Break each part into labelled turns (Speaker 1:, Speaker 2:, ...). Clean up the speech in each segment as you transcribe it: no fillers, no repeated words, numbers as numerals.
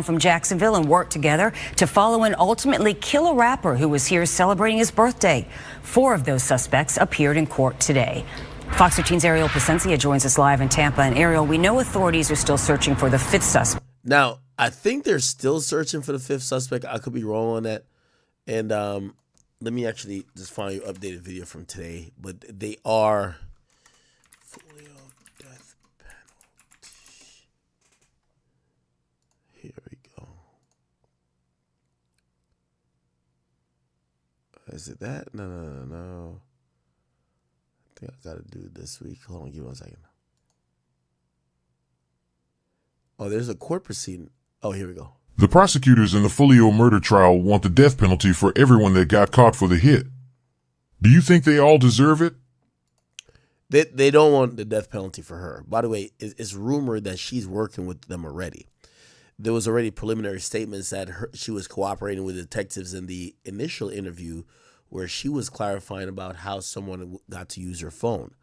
Speaker 1: From Jacksonville and worked together to follow and ultimately kill a rapper who was here celebrating his birthday. 4 of those suspects appeared in court today. Fox 13's Ariel Placencia joins us live in Tampa. And Ariel, we know authorities are still searching for the 5th suspect.
Speaker 2: Now, I think they're still searching for the 5th suspect. I could be wrong on that. And let me actually just find you an updated video from today. But they are Julio death penalty. Here we go. Is it that? No. I think I got to do it this week. Hold on, give me 1 second. Oh, there's a court proceeding. Oh, here we go.
Speaker 3: The prosecutors in the Foolio murder trial want the death penalty for everyone that got caught for the hit. Do you think they all deserve it?
Speaker 2: They don't want the death penalty for her. By the way, it's rumored that she's working with them already. There was already preliminary statements that she was cooperating with detectives in the initial interview where she was clarifying about how someone got to use her phone.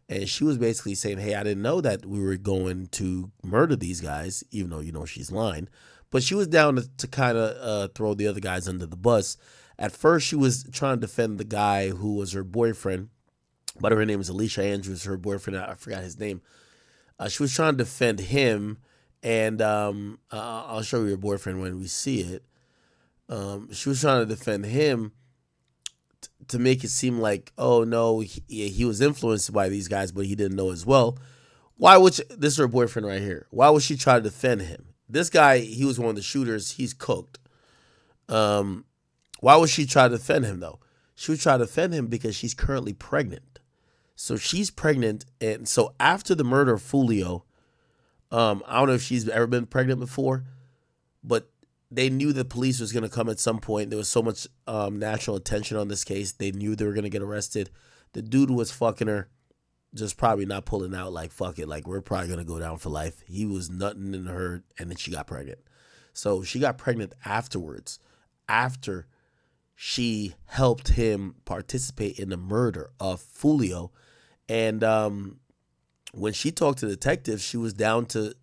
Speaker 2: And she was basically saying, hey, I didn't know that we were going to murder these guys, even though, you know, she's lying. But she was down to kind of throw the other guys under the bus. At first, she was trying to defend the guy who was her boyfriend. But her name is Alicia Andrews, her boyfriend. I forgot his name. She was trying to defend him. And I'll show you her boyfriend when we see it. She was trying to defend him to make it seem like, oh, no, he was influenced by these guys, but he didn't know as well. Why would this is her boyfriend right here. Why would she try to defend him? This guy, he was one of the shooters. He's cooked. Why would she try to defend him, though? She would try to defend him because she's currently pregnant. So she's pregnant. And so after the murder of Foolio, I don't know if she's ever been pregnant before, but they knew the police was going to come at some point. There was so much national attention on this case. They knew they were going to get arrested. The dude was fucking her, just probably not pulling out like, fuck it, like we're probably going to go down for life. He was nutting in her, and then she got pregnant. So she got pregnant afterwards, after she helped him participate in the murder of Foolio. And when she talked to detectives, she was down to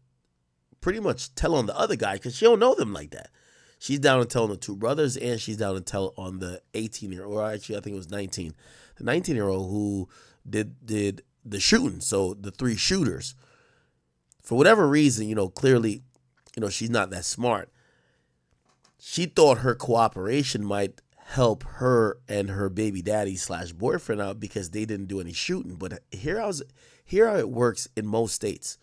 Speaker 2: pretty much tell on the other guy because she don't know them like that. She's down to tell on the 2 brothers, and she's down to tell on the 18-year-old, or actually I think it was 19, the 19-year-old who did the shooting. So the 3 shooters, for whatever reason, you know, clearly, you know, she's not that smart. She thought her cooperation might help her and her baby daddy / boyfriend out because they didn't do any shooting. But here how it works in most states.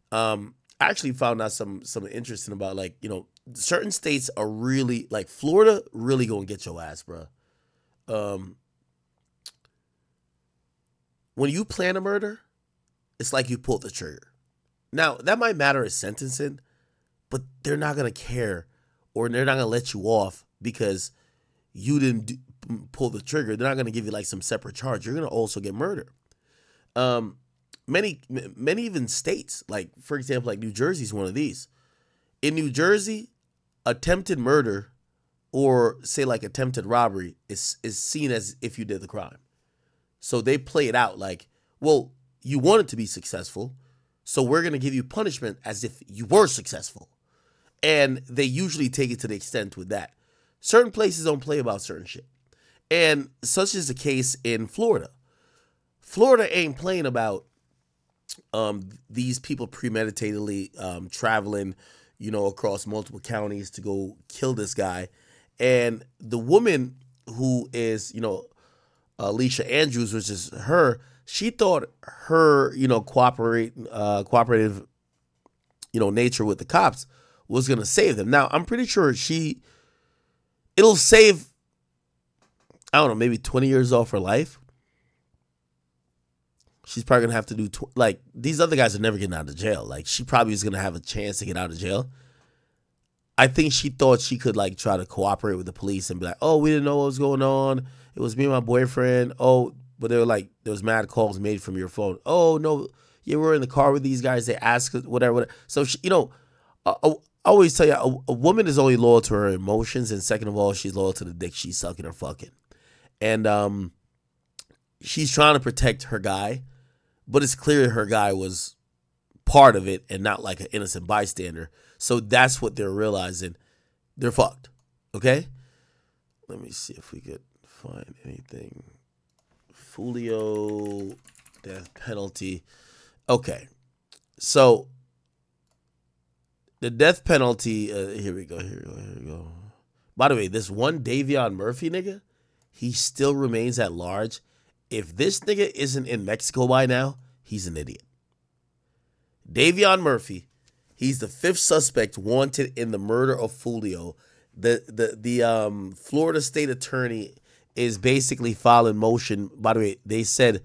Speaker 2: I actually found out something interesting about, like, you know, certain states are really, like Florida, really gonna get your ass, bro. When you plan a murder, it's like you pulled the trigger. Now, that might matter as sentencing, but they're not gonna care, or they're not gonna let you off because you didn't pull the trigger. They're not gonna give you like some separate charge. You're gonna also get murdered. Many even states, like for example, like New Jersey is one of these. In New Jersey, attempted murder or say like attempted robbery is seen as if you did the crime. So they play it out like, well, you wanted to be successful, so we're going to give you punishment as if you were successful. And they usually take it to the extent with that. Certain places don't play about certain shit. And such is the case in Florida. Florida ain't playing about these people premeditatedly traveling, you know, across multiple counties to go kill this guy. And the woman who is, you know, Alicia Andrews, which is her, she thought her, you know, cooperative, you know, nature with the cops was going to save them. Now, I'm pretty sure it'll save, I don't know, maybe 20 years off her life. She's probably going to have to do, like, these other guys are never getting out of jail. Like, she probably is going to have a chance to get out of jail. I think she thought she could, like, try to cooperate with the police and be like, oh, we didn't know what was going on. It was me and my boyfriend. Oh, but they were like, there was mad calls made from your phone. Oh, no, yeah, we were in the car with these guys. They asked us, whatever. So, she, you know, I always tell you, a woman is only loyal to her emotions. And second of all, she's loyal to the dick she's sucking or fucking. And she's trying to protect her guy. But it's clear her guy was part of it and not like an innocent bystander. So that's what they're realizing. They're fucked. Okay? Let me see if we could find anything. Foolio, death penalty. Okay. So the death penalty, here we go. By the way, this one Davion Murphy nigga, he still remains at large. If this nigga isn't in Mexico by now, he's an idiot. Davion Murphy, he's the 5th suspect wanted in the murder of Foolio. The Florida state attorney is basically filing motion. By the way, they said,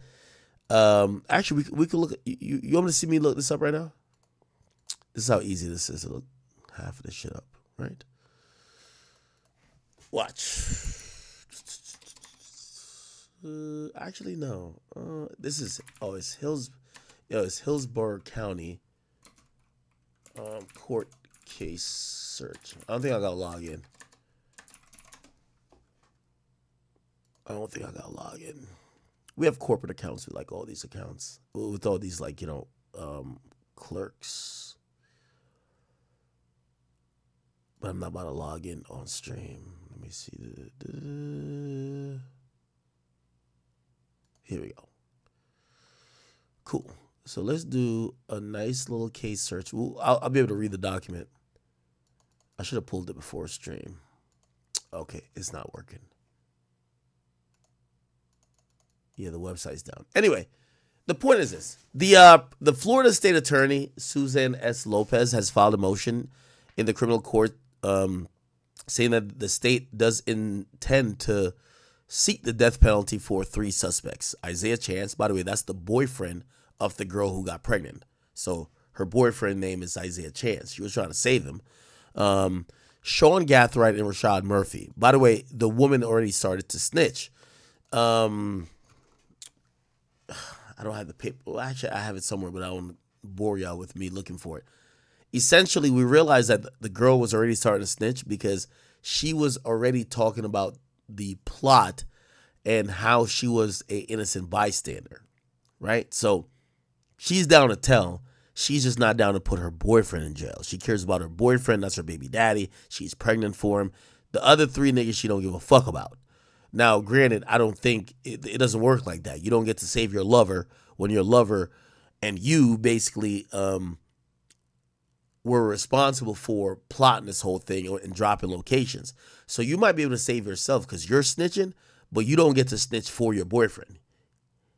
Speaker 2: actually, we could look. You want me to see me look this up right now? This is how easy this is to look half of this shit up, right? Watch. Actually, no. This is it's Hillsborough County court case search. I don't think I got to log in. We have corporate accounts with like all these accounts, with all these like, clerks. But I'm not about to log in on stream. Let me see. Here we go. Cool. So let's do a nice little case search. I'll be able to read the document. I should have pulled it before stream. Okay, it's not working. Yeah, the website's down. Anyway, the point is this. The Florida state attorney, Susan S. Lopez, has filed a motion in the criminal court saying that the state does intend to seek the death penalty for 3 suspects. Isaiah Chance, by the way, that's the boyfriend of the girl who got pregnant. So her boyfriend name is Isaiah Chance. She was trying to save him. Sean Gathright and Rashad Murphy. By the way, the woman already started to snitch. I don't have the paper. Well, actually, I have it somewhere, but I won't bore y'all with me looking for it. Essentially, we realized that the girl was already starting to snitch because she was already talking about the plot and how she was an innocent bystander, right? So she's down to tell. She's just not down to put her boyfriend in jail. She cares about her boyfriend. That's her baby daddy. She's pregnant for him. The other 3 niggas she don't give a fuck about. Now, granted, I don't think it doesn't work like that. You don't get to save your lover when your lover and you basically were responsible for plotting this whole thing and dropping locations. So you might be able to save yourself because you're snitching, but you don't get to snitch for your boyfriend.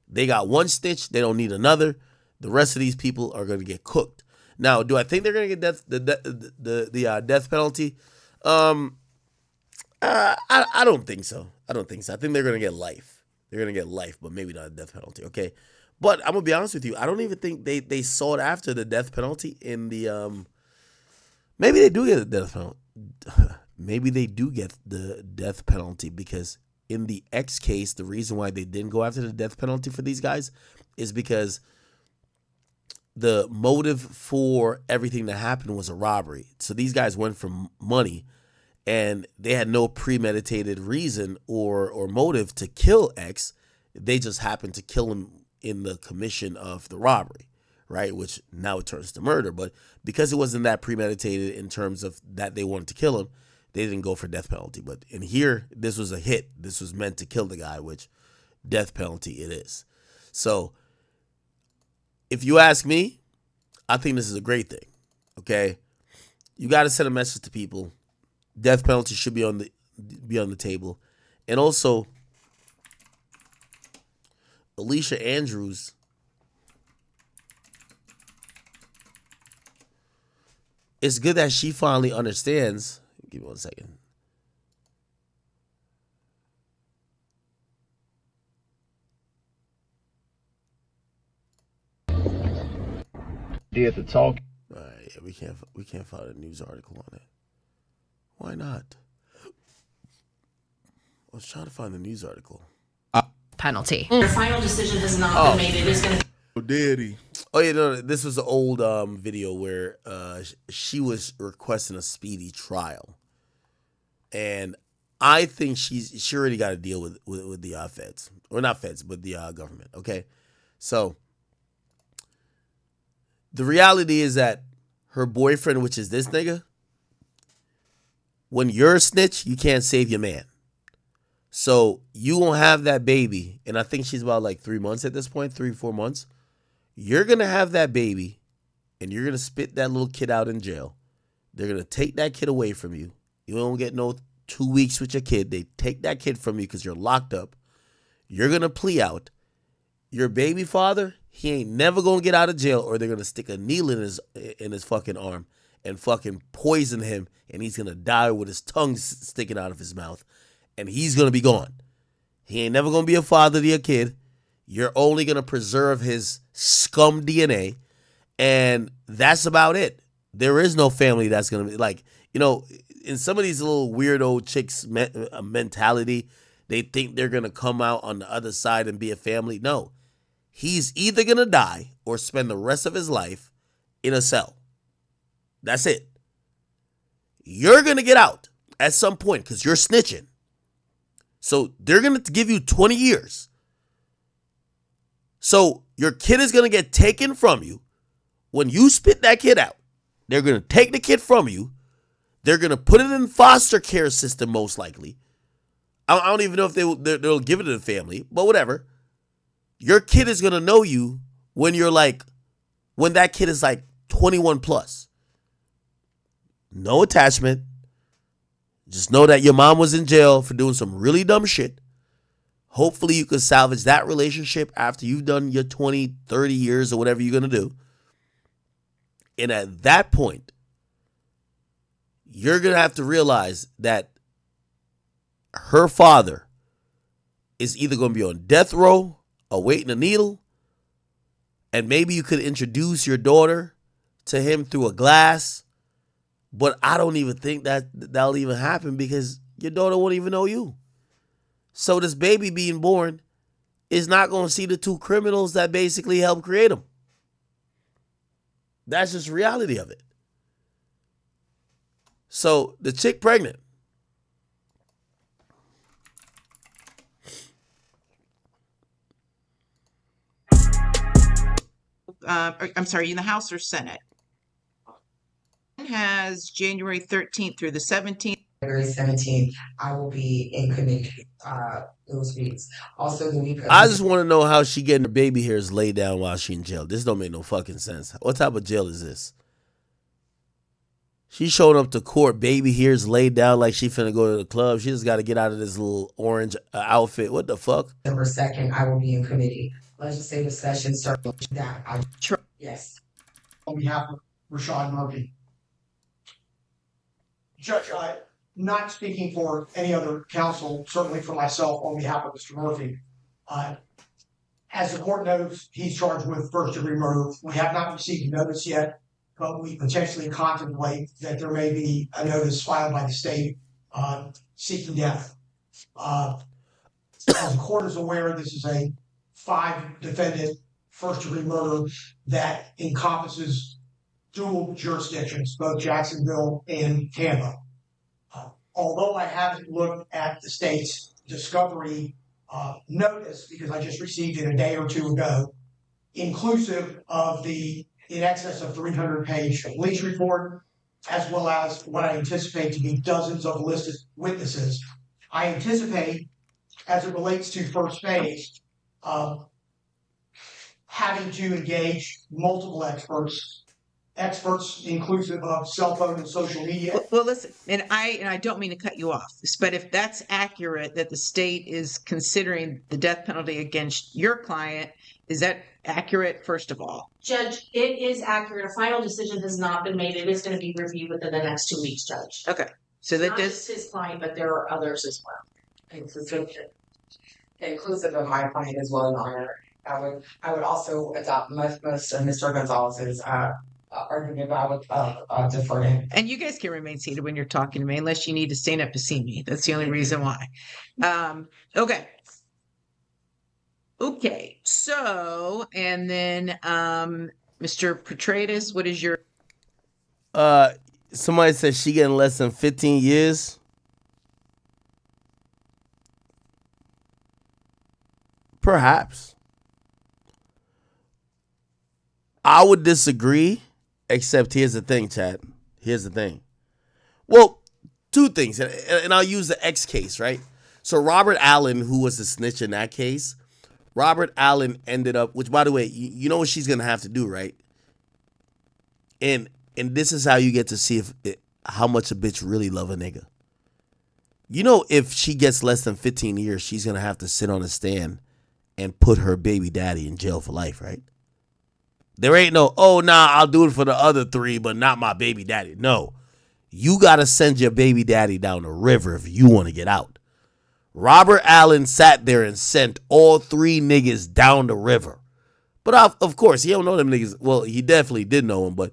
Speaker 2: They got one snitch. They don't need another. The rest of these people are going to get cooked. Now, do I think they're going to get the death penalty? I don't think so. I think they're going to get life. They're going to get life, but maybe not a death penalty, okay? But I'm going to be honest with you. I don't even think they sought after the death penalty in the maybe they do get the death penalty. Maybe they do get the death penalty because in the X case, the reason why they didn't go after the death penalty for these guys is because the motive for everything that happened was a robbery. So these guys went for money and they had no premeditated reason or motive to kill X. They just happened to kill him in the commission of the robbery, right? Which now it turns to murder. But because it wasn't that premeditated in terms of that they wanted to kill him, they didn't go for death penalty. But in here, this was a hit. This was meant to kill the guy, which death penalty it is. So if you ask me, I think this is a great thing, okay? You got to send a message to people. Death penalty should be on the table. And also, Alicia Andrews, it's good that she finally understands. Give me 1 second.
Speaker 4: Did the talk.
Speaker 2: All right, yeah, we can't find a news article on it. Why not? I was trying to find the news article.
Speaker 5: Penalty.
Speaker 6: The final decision has not been made. It is going to.
Speaker 4: Daddy.
Speaker 2: Oh yeah, no, this was an old video where she was requesting a speedy trial, and I think she already got to deal with the feds, or not feds, but the government. Okay, so the reality is that her boyfriend, which is this nigga, when you're a snitch, you can't save your man. So you gonna have that baby, and I think she's about like 3 months at this point, 3-4 months. You're gonna have that baby, and you're gonna spit that little kid out in jail. They're gonna take that kid away from you. You don't get no 2 weeks with your kid. They take that kid from you because you're locked up. You're gonna plea out. Your baby father, he ain't never gonna get out of jail, or they're gonna stick a needle in his fucking arm and fucking poison him, and he's gonna die with his tongue sticking out of his mouth, and he's gonna be gone. He ain't never gonna be a father to your kid. You're only gonna preserve his scum DNA, and that's about it. There is no family that's gonna be like, you know, in some of these little weirdo chicks' mentality, they think they're gonna come out on the other side and be a family. No, he's either gonna die or spend the rest of his life in a cell. That's it. You're gonna get out at some point because you're snitching. So they're gonna give you 20 years. So your kid is gonna get taken from you. When you spit that kid out, they're gonna take the kid from you. They're gonna put it in foster care system most likely. I don't even know if they'll give it to the family, but whatever. Your kid is gonna know you when that kid is like 21 plus. No attachment. Just know that your mom was in jail for doing some really dumb shit. Hopefully you can salvage that relationship after you've done your 20, 30 years or whatever you're going to do. And at that point, you're going to have to realize that her father is either going to be on death row, awaiting a needle, and maybe you could introduce your daughter to him through a glass. But I don't even think that'll even happen because your daughter won't even know you. So this baby being born is not going to see the two criminals that basically helped create him. That's just reality of it. So the chick pregnant.
Speaker 5: I'm sorry, in the House or Senate? Has January 13th through the 17th.
Speaker 7: January 17th, I will be in committee those weeks. Also, the week of
Speaker 2: I just want to know how she getting her baby hairs laid down while she in jail. This don't make no fucking sense. What type of jail is this? She showing up to court, baby hairs laid down like she finna go to the club. She just got to get out of this little orange outfit. What the fuck?
Speaker 7: December 2nd, I will be in committee. Legislative session starting that. Yes.
Speaker 8: On behalf of Rashad Murphy. Judge, not speaking for any other counsel, certainly for myself on behalf of Mr. Murphy. As the court knows, he's charged with first-degree murder. We have not received notice yet, but we potentially contemplate that there may be a notice filed by the state seeking death. As the court is aware, this is a 5-defendant first-degree murder that encompasses dual jurisdictions, both Jacksonville and Tampa. Although I haven't looked at the state's discovery notice, because I just received it a day or two ago, inclusive of the in excess of 300-page police report, as well as what I anticipate to be dozens of listed witnesses, I anticipate, as it relates to first phase, having to engage multiple experts inclusive of cell phone and social media.
Speaker 5: Well, listen, and I don't mean to cut you off, but if that's accurate, that the state is considering the death penalty against your client, is that accurate, first of all?
Speaker 6: Judge, it is accurate. A final decision has not been made. It is going to be reviewed within the next 2 weeks, Judge.
Speaker 5: Okay. So that
Speaker 6: Not just his client, but there are others as well.
Speaker 7: Inclusive of my client as well, Your Honor. I would also adopt most of Mr. Gonzalez's argument, but I would defer to him.
Speaker 5: And you guys can remain seated when you're talking to me, unless you need to stand up to see me. That's the only reason why. Okay. Okay. So, and then Mr. Petratus, what is your...
Speaker 2: Somebody said she getting less than 15 years. Perhaps. I would disagree Except here's the thing, Chad. Here's the thing. Well, two things, and I'll use the X case, right? So Robert Allen, who was the snitch in that case, Robert Allen ended up, which by the way, you know what she's gonna have to do, right? And this is how you get to see how much a bitch really love a nigga. You know, if she gets less than 15 years, she's gonna have to sit on a stand and put her baby daddy in jail for life, right? There ain't no, oh, nah, I'll do it for the other 3, but not my baby daddy. No. You got to send your baby daddy down the river if you want to get out. Robert Allen sat there and sent all 3 niggas down the river. But of course, he don't know them niggas. Well, he definitely did know them, but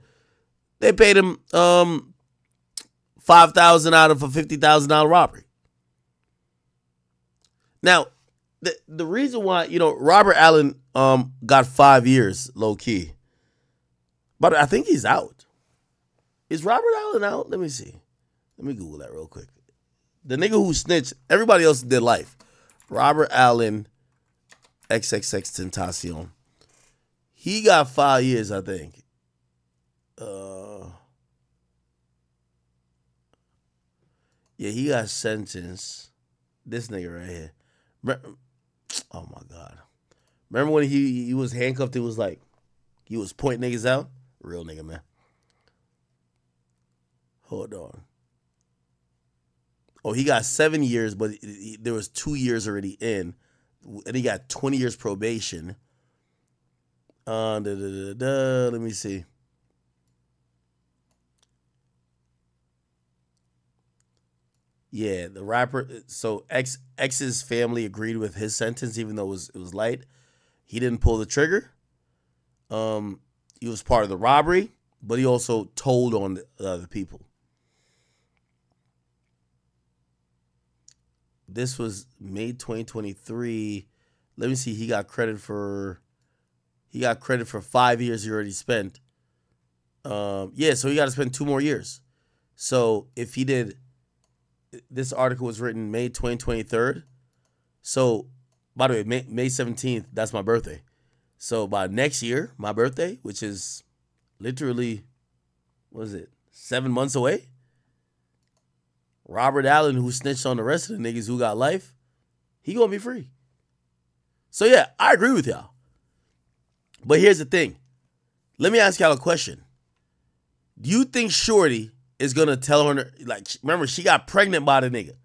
Speaker 2: they paid him $5,000 out of a $50,000 robbery. Now, the reason why, Robert Allen got 5 years, low key. But I think he's out. Is Robert Allen out? Let me see. Let me Google that real quick. The nigga who snitched, everybody else did life. Robert Allen, XXX Tentacion. He got 5 years, I think. Yeah, he got sentenced. This nigga right here. Oh my God. Remember when he was handcuffed? It was like he was pointing niggas out? Real nigga, man. Hold on. Oh, he got 7 years, but there was 2 years already in. And he got 20 years probation. Let me see. Yeah, the rapper. So X's family agreed with his sentence, even though it was light. He didn't pull the trigger. He was part of the robbery, but he also told on the people. This was May 2023. Let me see. He got credit for 5 years he already spent. Yeah, so he got to spend 2 more years. So if he did, this article was written May 2023. So, by the way, May 17th, that's my birthday. So by next year, my birthday, which is literally, 7 months away? Robert Allen, who snitched on the rest of the niggas who got life, he gonna be free. So yeah, I agree with y'all. But here's the thing. Let me ask y'all a question. Do you think Shorty is gonna tell her, like, remember, she got pregnant by the nigga.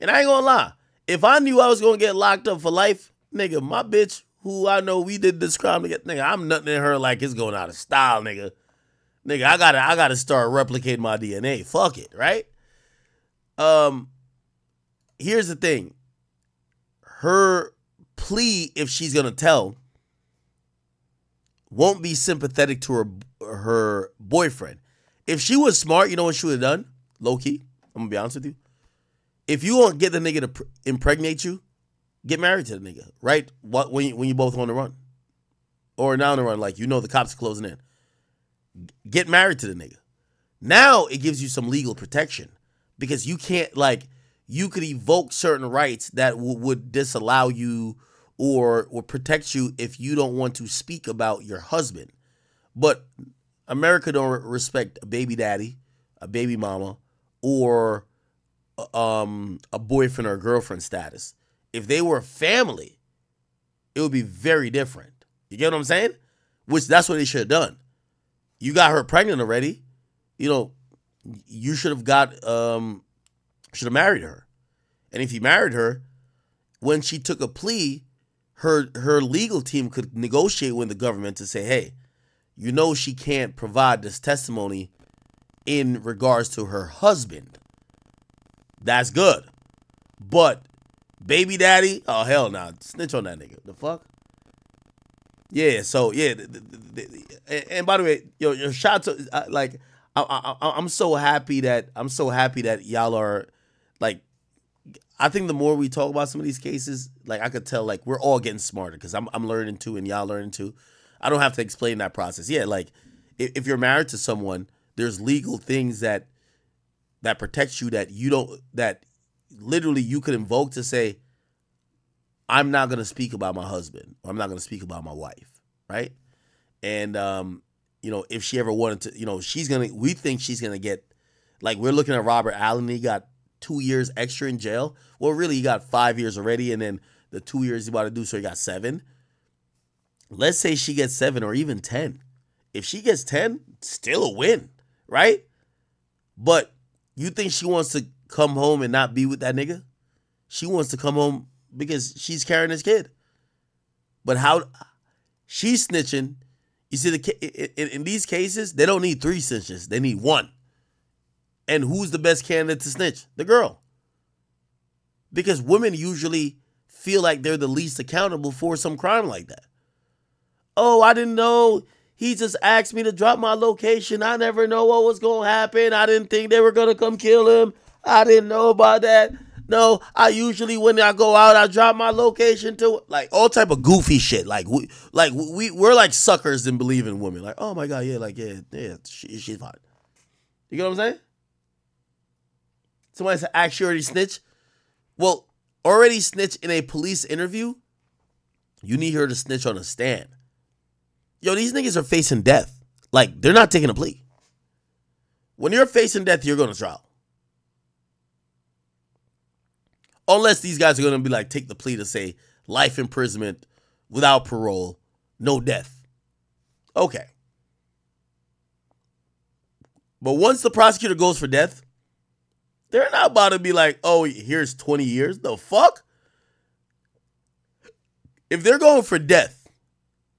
Speaker 2: And I ain't gonna lie. If I knew I was gonna get locked up for life, nigga, my bitch, who I know we did this crime together, nigga, I'm nutting in her like it's going out of style, nigga. Nigga, I gotta start replicating my DNA. Fuck it, right? Here's the thing. Her plea, if she's gonna tell, won't be sympathetic to her boyfriend. If she was smart, you know what she would have done? Low key, I'm gonna be honest with you. If you want to get the nigga to impregnate you, get married to the nigga, right? When you both on the run, or now on the run, like the cops are closing in. Get married to the nigga. Now it gives you some legal protection because you can't, you could evoke certain rights that would disallow you or protect you if you don't want to speak about your husband. But America don't respect a baby daddy, a baby mama, or a boyfriend or a girlfriend status. If they were a family, it would be very different. You get what I'm saying? Which that's what they should have done. You got her pregnant already. You should have married her. And if you married her, when she took a plea, her legal team could negotiate with the government to say, hey, she can't provide this testimony in regards to her husband. That's good. But baby daddy, oh hell no, snitch on that nigga. The fuck? Yeah, so yeah, and by the way, your shout to I'm so happy that y'all are I think the more we talk about some of these cases, I could tell we're all getting smarter because I'm learning too and y'all learning too. I don't have to explain that process. Yeah, if you're married to someone, there's legal things that protects you that literally you could invoke to say, I'm not going to speak about my husband or I'm not going to speak about my wife, right? And if she ever wanted to, we think she's gonna get, like, we're looking at Robert Allen. He got 2 years extra in jail. Well, really, he got 5 years already, and then the 2 years he's about to do, so he got 7. Let's say she gets 7 or even 10. If she gets 10, still a win, right? But you think she wants to come home and not be with that nigga? She wants to come home because she's carrying his kid. But how she's snitching? You see, in these cases, they don't need 3 snitches. They need 1. And who's the best candidate to snitch? The girl. Because women usually feel like they're the least accountable for some crime like that. Oh, I didn't know. He just asked me to drop my location. I never know what was going to happen. I didn't think they were going to come kill him. I didn't know about that. No, I usually, when I go out, I drop my location to, like, all type of goofy shit. We're like suckers and believe in women. Like, oh my God, yeah, she's fine. You get what I'm saying? Somebody said, actually already snitch. Well, already snitch in a police interview. You need her to snitch on a stand. Yo, these niggas are facing death. Like, they're not taking a plea. When you're facing death, you're going to trial. Unless these guys are going to be like, take the plea to say life imprisonment without parole, no death. Okay. But once the prosecutor goes for death, they're not about to be like, oh, here's 20 years. The fuck? If they're going for death,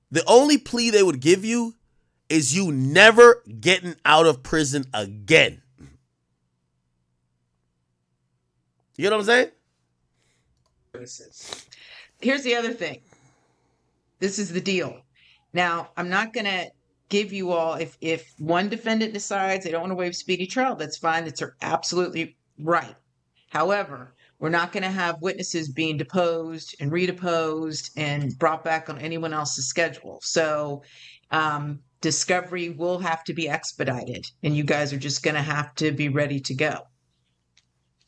Speaker 2: the only plea they would give you is you never getting out of prison again. You know what I'm saying?
Speaker 5: Here's the other thing. This is the deal. Now, I'm not going to give you all, if one defendant decides they don't want to waive speedy trial, that's fine. That's absolutely right. However, we're not going to have witnesses being deposed and redeposed and brought back on anyone else's schedule. So discovery will have to be expedited, and you guys are just going to have to be ready to go.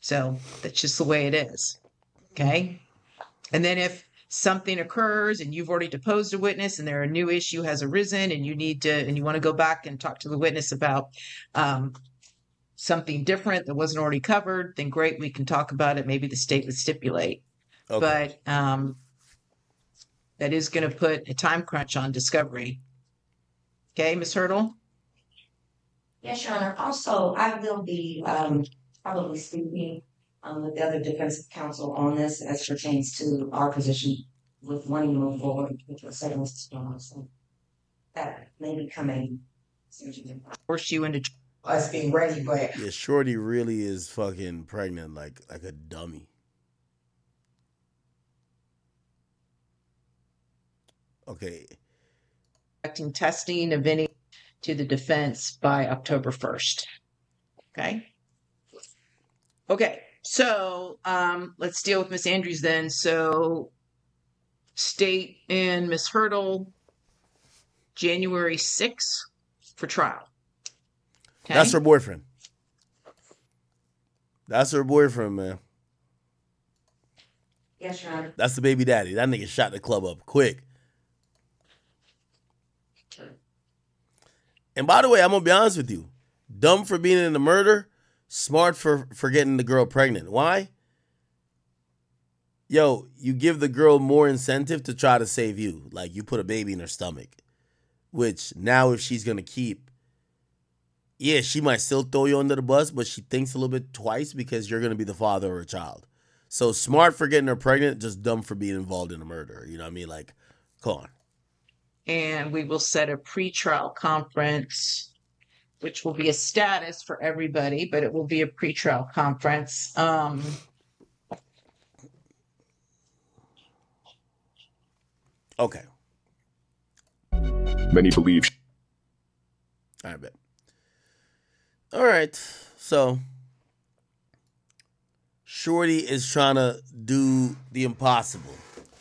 Speaker 5: So that's just the way it is. Okay. And then if something occurs and you've already deposed a witness and there a new issue has arisen and you want to go back and talk to the witness about something different that wasn't already covered, then great, we can talk about it. Maybe the state would stipulate. Okay. But that is going to put a time crunch on discovery. Okay, Ms. Hurdle?
Speaker 9: Yes, Your Honor. Also, I will be probably speaking with the other defense counsel on this as pertains to our position with wanting to move forward with the second testimony. So that may be coming.
Speaker 5: Force you into
Speaker 7: Us being ready, but
Speaker 2: Yeah, Shorty really is fucking pregnant like a dummy. Okay.
Speaker 5: expecting testing of any to the defense by October 1st. Okay. Okay. So let's deal with Miss Andrews then. So state and Miss Hurdle, January 6th for trial. Okay.
Speaker 2: That's her boyfriend. That's her boyfriend, man.
Speaker 9: Yes, Your Honor.
Speaker 2: That's the baby daddy. That nigga shot the club up quick. And by the way, I'm going to be honest with you. Dumb for being in the murder, smart for getting the girl pregnant. Why? Yo, you give the girl more incentive to try to save you. Like, you put a baby in her stomach. Which, now if she's going to keep, yeah, she might still throw you under the bus, but she thinks a little bit twice because you're going to be the father of her child. So smart for getting her pregnant, just dumb for being involved in a murder. You know what I mean? Like, come on.
Speaker 5: And we will set a pretrial conference, which will be a status for everybody, but it will be a pretrial conference.
Speaker 2: Okay.
Speaker 10: Many believe.
Speaker 2: I bet. All right. So Shorty is trying to do the impossible.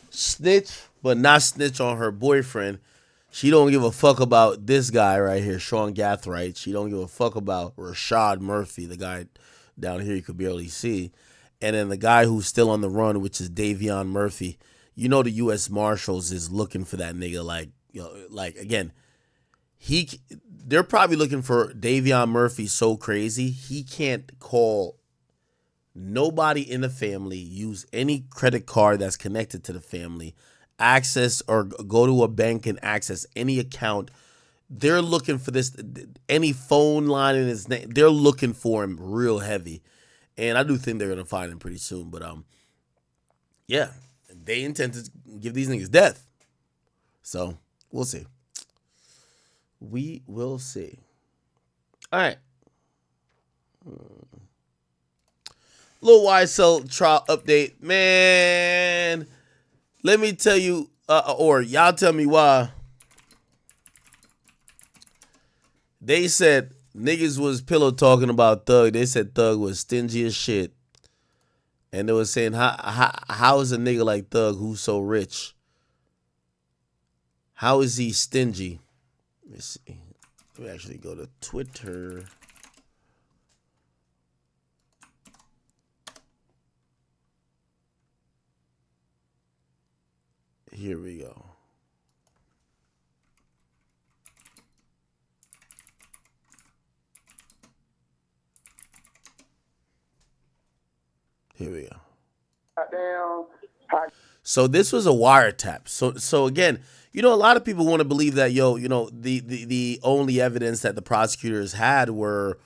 Speaker 2: Snitch, but not snitch on her boyfriend. She don't give a fuck about this guy right here, Sean Gathright. She don't give a fuck about Rashad Murphy, the guy down here you could barely see. And then the guy who's still on the run, which is Davion Murphy. You know the U.S. Marshals is looking for that nigga like, you know, like, again, they're probably looking for Davion Murphy so crazy he can't call nobody in the family, use any credit card that's connected to the family, access or go to a bank and access any account. They're looking for this, any phone line in his name. They're looking for him real heavy, and I do think they're gonna find him pretty soon. But yeah, they intend to give these niggas death. So we'll see. We will see. All right. Little YSL trial update, man. Let me tell you, or y'all tell me why. They said niggas was pillow talking about Thug. They said Thug was stingy as shit. And they were saying, how is a nigga like Thug who's so rich? How is he stingy? Let me see. Let me actually go to Twitter. Here we go. Here we go. So this was a wiretap. So again, you know, a lot of people want to believe that, the only evidence that the prosecutors had were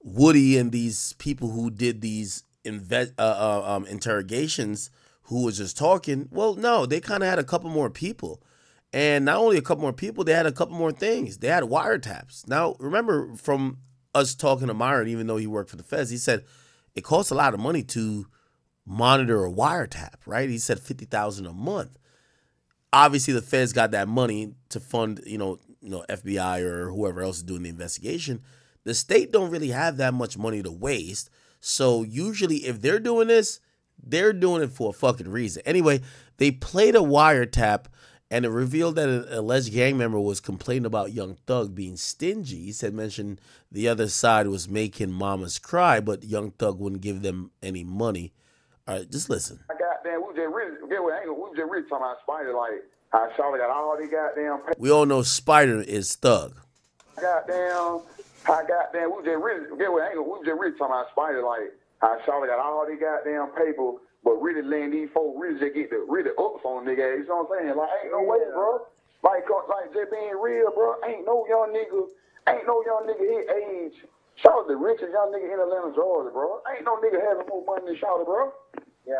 Speaker 2: Woody and these people who did these interrogations who was just talking. Well, no, they kind of had a couple more people. And not only a couple more people, they had a couple more things. They had wiretaps. Now, remember from us talking to Myron, even though he worked for the feds, he said it costs a lot of money to monitor a wiretap, right? He said $50,000 a month. Obviously, the feds got that money to fund, FBI or whoever else is doing the investigation. The state don't really have that much money to waste. So usually if they're doing this, they're doing it for a fucking reason. Anyway, they played a wiretap and it revealed that an alleged gang member was complaining about Young Thug being stingy. He said, mentioned the other side was making mamas cry, but Young Thug wouldn't give them any money. All right, just listen.
Speaker 10: Goddamn, we just really talking about Spider, like how Charlie got all these goddamn.
Speaker 2: We all know Spider is Thug.
Speaker 10: Goddamn, we just really talking about Spider, like how Charlie got all these goddamn paper, but really letting these folks really just get the really ups on nigga. You know what I'm saying? Like, ain't no way, bro. Like just being real, bro. Ain't no young nigga his age. Charlie the richest young nigga in Atlanta, Georgia, bro. Ain't no nigga having more money than Charlie, bro. Yeah.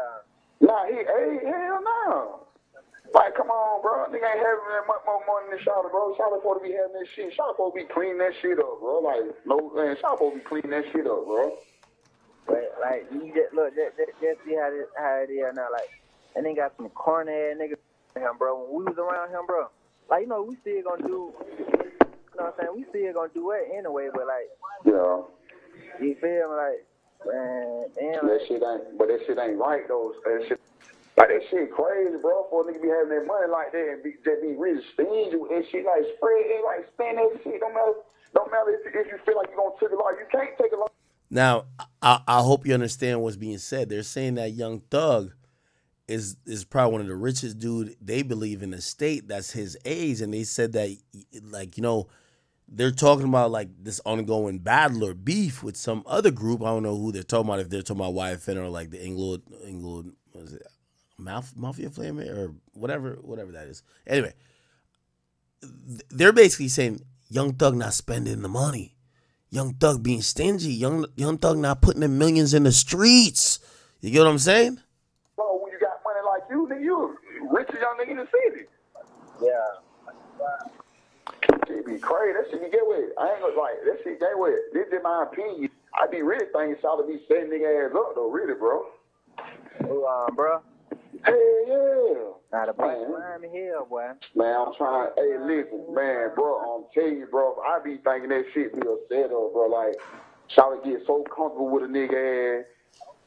Speaker 10: Nah, hell no. Like, come on, bro. Nigga ain't having that much more money than Charlie, bro. Charlie supposed to be having that shit. Charlie supposed to be cleaning that shit up, bro. Like, no, man, Charlie supposed to be cleaning that shit up, bro.
Speaker 11: But, like, you just look, just see how it is now. Like, and then got some corny ass niggas him, bro. When we was around him, bro, like, we still gonna do, you know what I'm saying? We still gonna do it anyway, but, like,
Speaker 10: yeah.
Speaker 11: You feel me? Like, man, damn.
Speaker 10: That shit ain't right, though. That shit crazy, bro, for a nigga be having that money like that and just be really stingy and shit, like, spread it, like, spend that shit. Don't matter if you feel like you're gonna take a lot. You can't take a lot.
Speaker 2: Now, I hope you understand what's being said. They're saying that Young Thug is probably one of the richest dude they believe in the state that's his age, and they said that, like, they're talking about like this ongoing battle or beef with some other group. I don't know who they're talking about, if they're talking about YFN or like the Inglewood, what is it, Mafia Flame or whatever that is. Anyway, they're basically saying Young Thug not spending the money. Young Thug being stingy. Young Thug not putting the millions in the streets. You get what I'm saying?
Speaker 10: Bro, when you got money like you, then you richest young nigga in the city.
Speaker 11: Yeah.
Speaker 10: It be crazy. That shit you get with. I ain't gonna like that shit get with. This is my opinion. I be really thinking Charlie be setting nigga ass up though, really, bro.
Speaker 11: Bro.
Speaker 10: Hell yeah.
Speaker 11: Now the prime here, boy.
Speaker 10: Man, I'm trying. Hey, listen, man, bro. I'm telling you, bro. I be thinking that shit be a setup, bro. Like, Charlie get so comfortable with a nigga ass.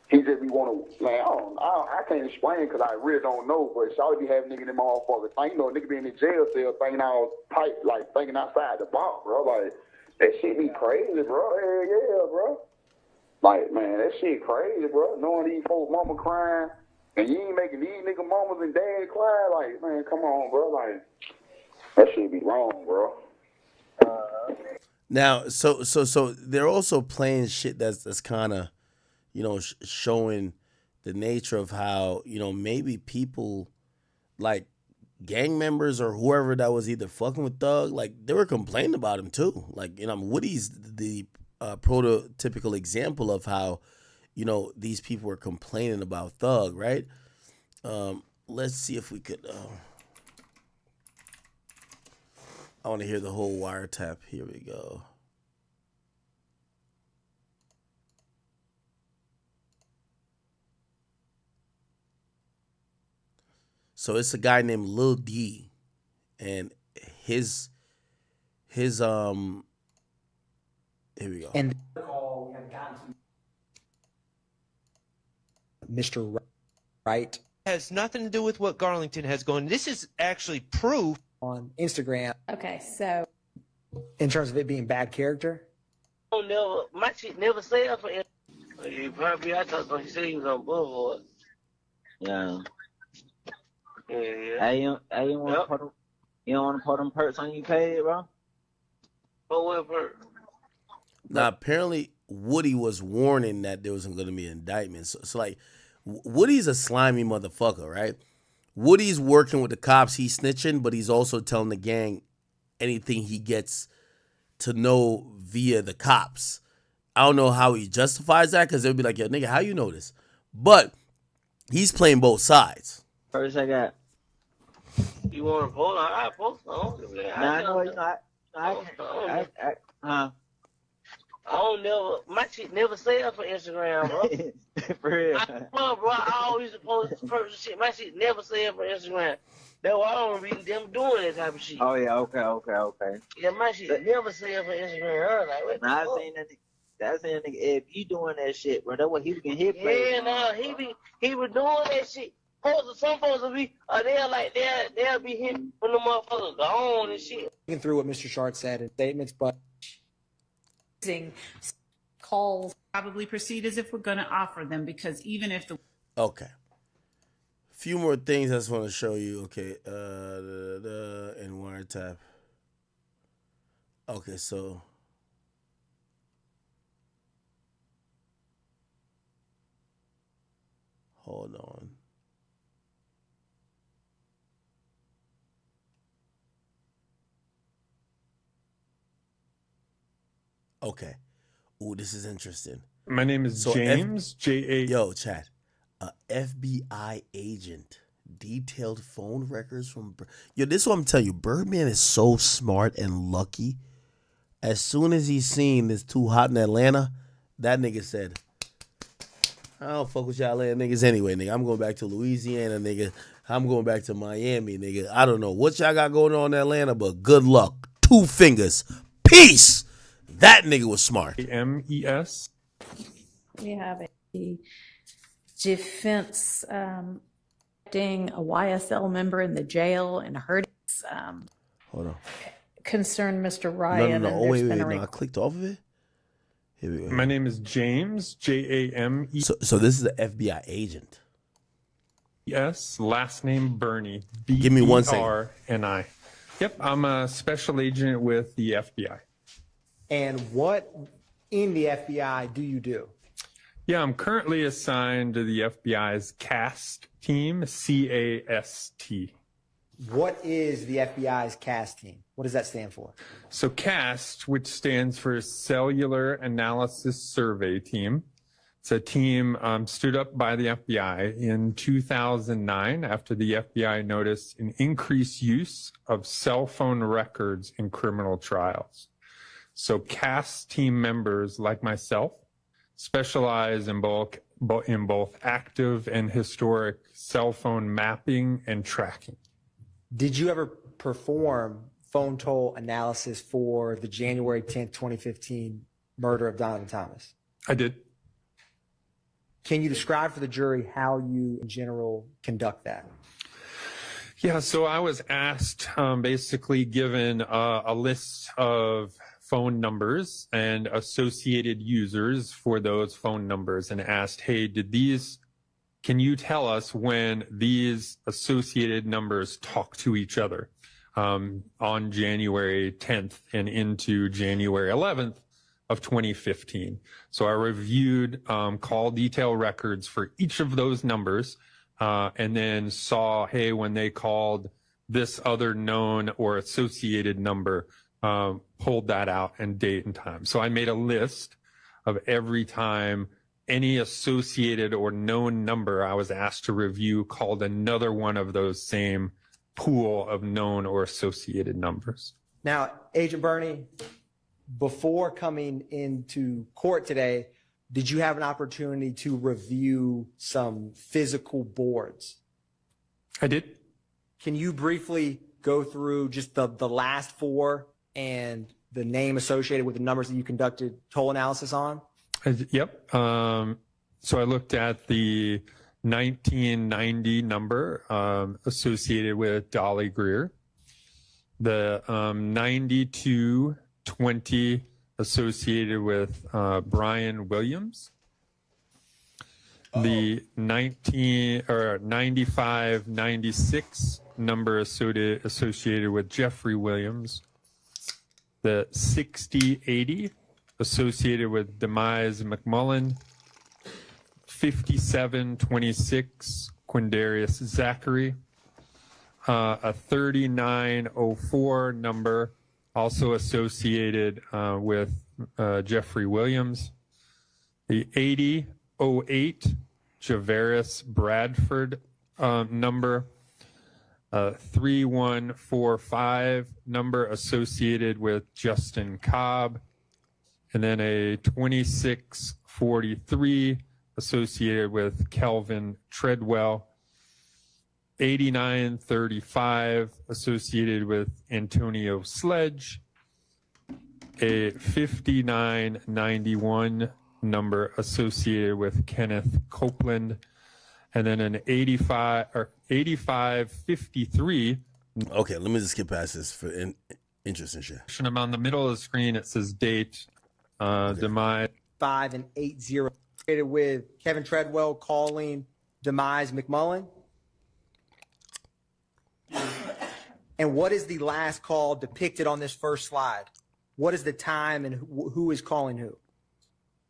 Speaker 10: He just be want to, man, I can't explain because I really don't know, but Charlie be having nigga in them motherfuckers. You know, nigga be in the jail cell thinking all tight, like thinking outside the box, bro. Like, that shit be crazy, bro. Hell yeah, bro. Like, man, that shit crazy, bro. Knowing these folks mama crying and you ain't making these nigga mamas and dad cry, like, man, come on, bro. Like, that shit be wrong, bro.
Speaker 2: Now, so they're also playing shit that's kind of, showing the nature of how, maybe people like gang members or whoever that was either fucking with Thug, like they were complaining about him too. Like, Woody's the prototypical example of how, these people were complaining about Thug, right? Let's see if we could. I want to hear the whole wiretap. Here we go. So it's a guy named Lil D, and his here we go.
Speaker 12: And we have gotten to Mr. Right
Speaker 13: has nothing to do with what Garlington has going. This is actually proof
Speaker 12: on Instagram.
Speaker 14: Okay, so
Speaker 12: In terms of it being bad character?
Speaker 15: Oh, never. My shit never said for him. Probably I thought he said he was on Boulevard.
Speaker 11: Yeah.
Speaker 15: Yeah.
Speaker 11: Hey, you don't want to put them perks on you paid, bro?
Speaker 15: Oh, what perk?
Speaker 2: Now, apparently, Woody was warning that there wasn't going to be an indictment. So, like, Woody's a slimy motherfucker, right? Woody's working with the cops. He's snitching, but he's also telling the gang anything he gets to know via the cops. I don't know how he justifies that, because they'll be like, yo, nigga, how you know this? But he's playing both sides.
Speaker 11: First I got.
Speaker 15: You want to post? I post on.
Speaker 11: I know it's not.
Speaker 15: I don't never. My shit never sell for Instagram, bro.
Speaker 11: For real.
Speaker 15: Bro, I always post personal shit. My shit never sell for Instagram. That's why I don't read them doing that type of shit.
Speaker 11: Oh yeah, okay.
Speaker 15: Yeah, my shit never sell for Instagram. I was like, what the
Speaker 11: Now
Speaker 15: fuck?
Speaker 11: I seen that nigga, if you doing that shit, bro, that's what he was getting hit for.
Speaker 15: Yeah, no, he was doing that shit. Some folks will be, they'll be hit when the motherfuckers gone and shit.
Speaker 12: Looking through what Mr. Shart said in statements, but
Speaker 14: calls
Speaker 16: probably proceed as if we're going to offer them, because even if the
Speaker 2: Okay. Few more things I just want to show you. Okay. And wiretap. Okay, so. Hold on. Okay. Ooh, this is interesting.
Speaker 17: My name is James, J.A.
Speaker 2: Yo, chat. FBI agent. Detailed phone records from... Yo, this is what I'm telling you. Birdman is so smart and lucky. As soon as he seen this too hot in Atlanta, that nigga said, I don't fuck with y'all Atlanta niggas anyway, nigga. I'm going back to Louisiana, nigga. I'm going back to Miami, nigga. I don't know what y'all got going on in Atlanta, but good luck. 2 fingers. Peace. That nigga was smart.
Speaker 17: MES.
Speaker 14: we have a defense acting a YSL member in the jail and hurting
Speaker 2: Hold on.
Speaker 14: concerned Mr. Ryan.
Speaker 2: No.
Speaker 14: And
Speaker 2: Oh,
Speaker 14: there's
Speaker 2: wait.
Speaker 14: been a
Speaker 2: No, I clicked off of it. Here we go.
Speaker 17: My name is James, J-A-M-E.
Speaker 2: So this is an FBI agent.
Speaker 17: Yes, last name Bernie.
Speaker 2: Give me 1 second.
Speaker 17: B-E-R-N-I. Yep, I'm a special agent with the FBI.
Speaker 12: And what in the FBI do you do?
Speaker 17: Yeah, I'm currently assigned to the FBI's CAST team, C-A-S-T.
Speaker 12: What is the FBI's CAST team? What does that stand for?
Speaker 17: So CAST, which stands for Cellular Analysis Survey Team. It's a team stood up by the FBI in 2009 after the FBI noticed an increased use of cell phone records in criminal trials. So CAST team members like myself specialize in both active and historic cell phone mapping and tracking.
Speaker 12: Did you ever perform phone toll analysis for the January 10th, 2015 murder of Donovan Thomas?
Speaker 17: I did.
Speaker 12: Can you describe for the jury how you, in general, conduct that?
Speaker 17: Yeah, so I was asked, basically given a list of phone numbers and associated users for those phone numbers and asked, hey, can you tell us when these associated numbers talk to each other? on January 10th and into January 11th of 2015. So I reviewed call detail records for each of those numbers and then saw, hey, when they called this other known or associated number, pulled that out and date and time. So I made a list of every time any associated or known number I was asked to review called another one of those same pool of known or associated numbers.
Speaker 12: Now, Agent Bernie, before coming into court today, did you have an opportunity to review some physical boards?
Speaker 17: I did.
Speaker 12: Can you briefly go through just the last four and the name associated with the numbers that you conducted toll analysis on?
Speaker 17: Yep. So I looked at the 1990 number associated with Dolly Greer, the 9220 associated with Brian Williams, the 9596 number associated with Jeffrey Williams, the 6080 associated with Demise McMullen, 5726 Quindarius Zachary, a 3904 number also associated with Jeffrey Williams, the 8008 Javaris Bradford number, 3145 number associated with Justin Cobb, and then a 2643 associated with Kelvin Treadwell, 8935 associated with Antonio Sledge, a 5991 number associated with Kenneth Copeland, and then an 8553.
Speaker 2: Okay, let me just skip past this for interesting shit.
Speaker 17: I'm on the middle of the screen. It says date, Demise.
Speaker 12: 5 and 80 with Kevin Treadwell calling Demise McMullen. And what is the last call depicted on this first slide? What is the time and who is calling who?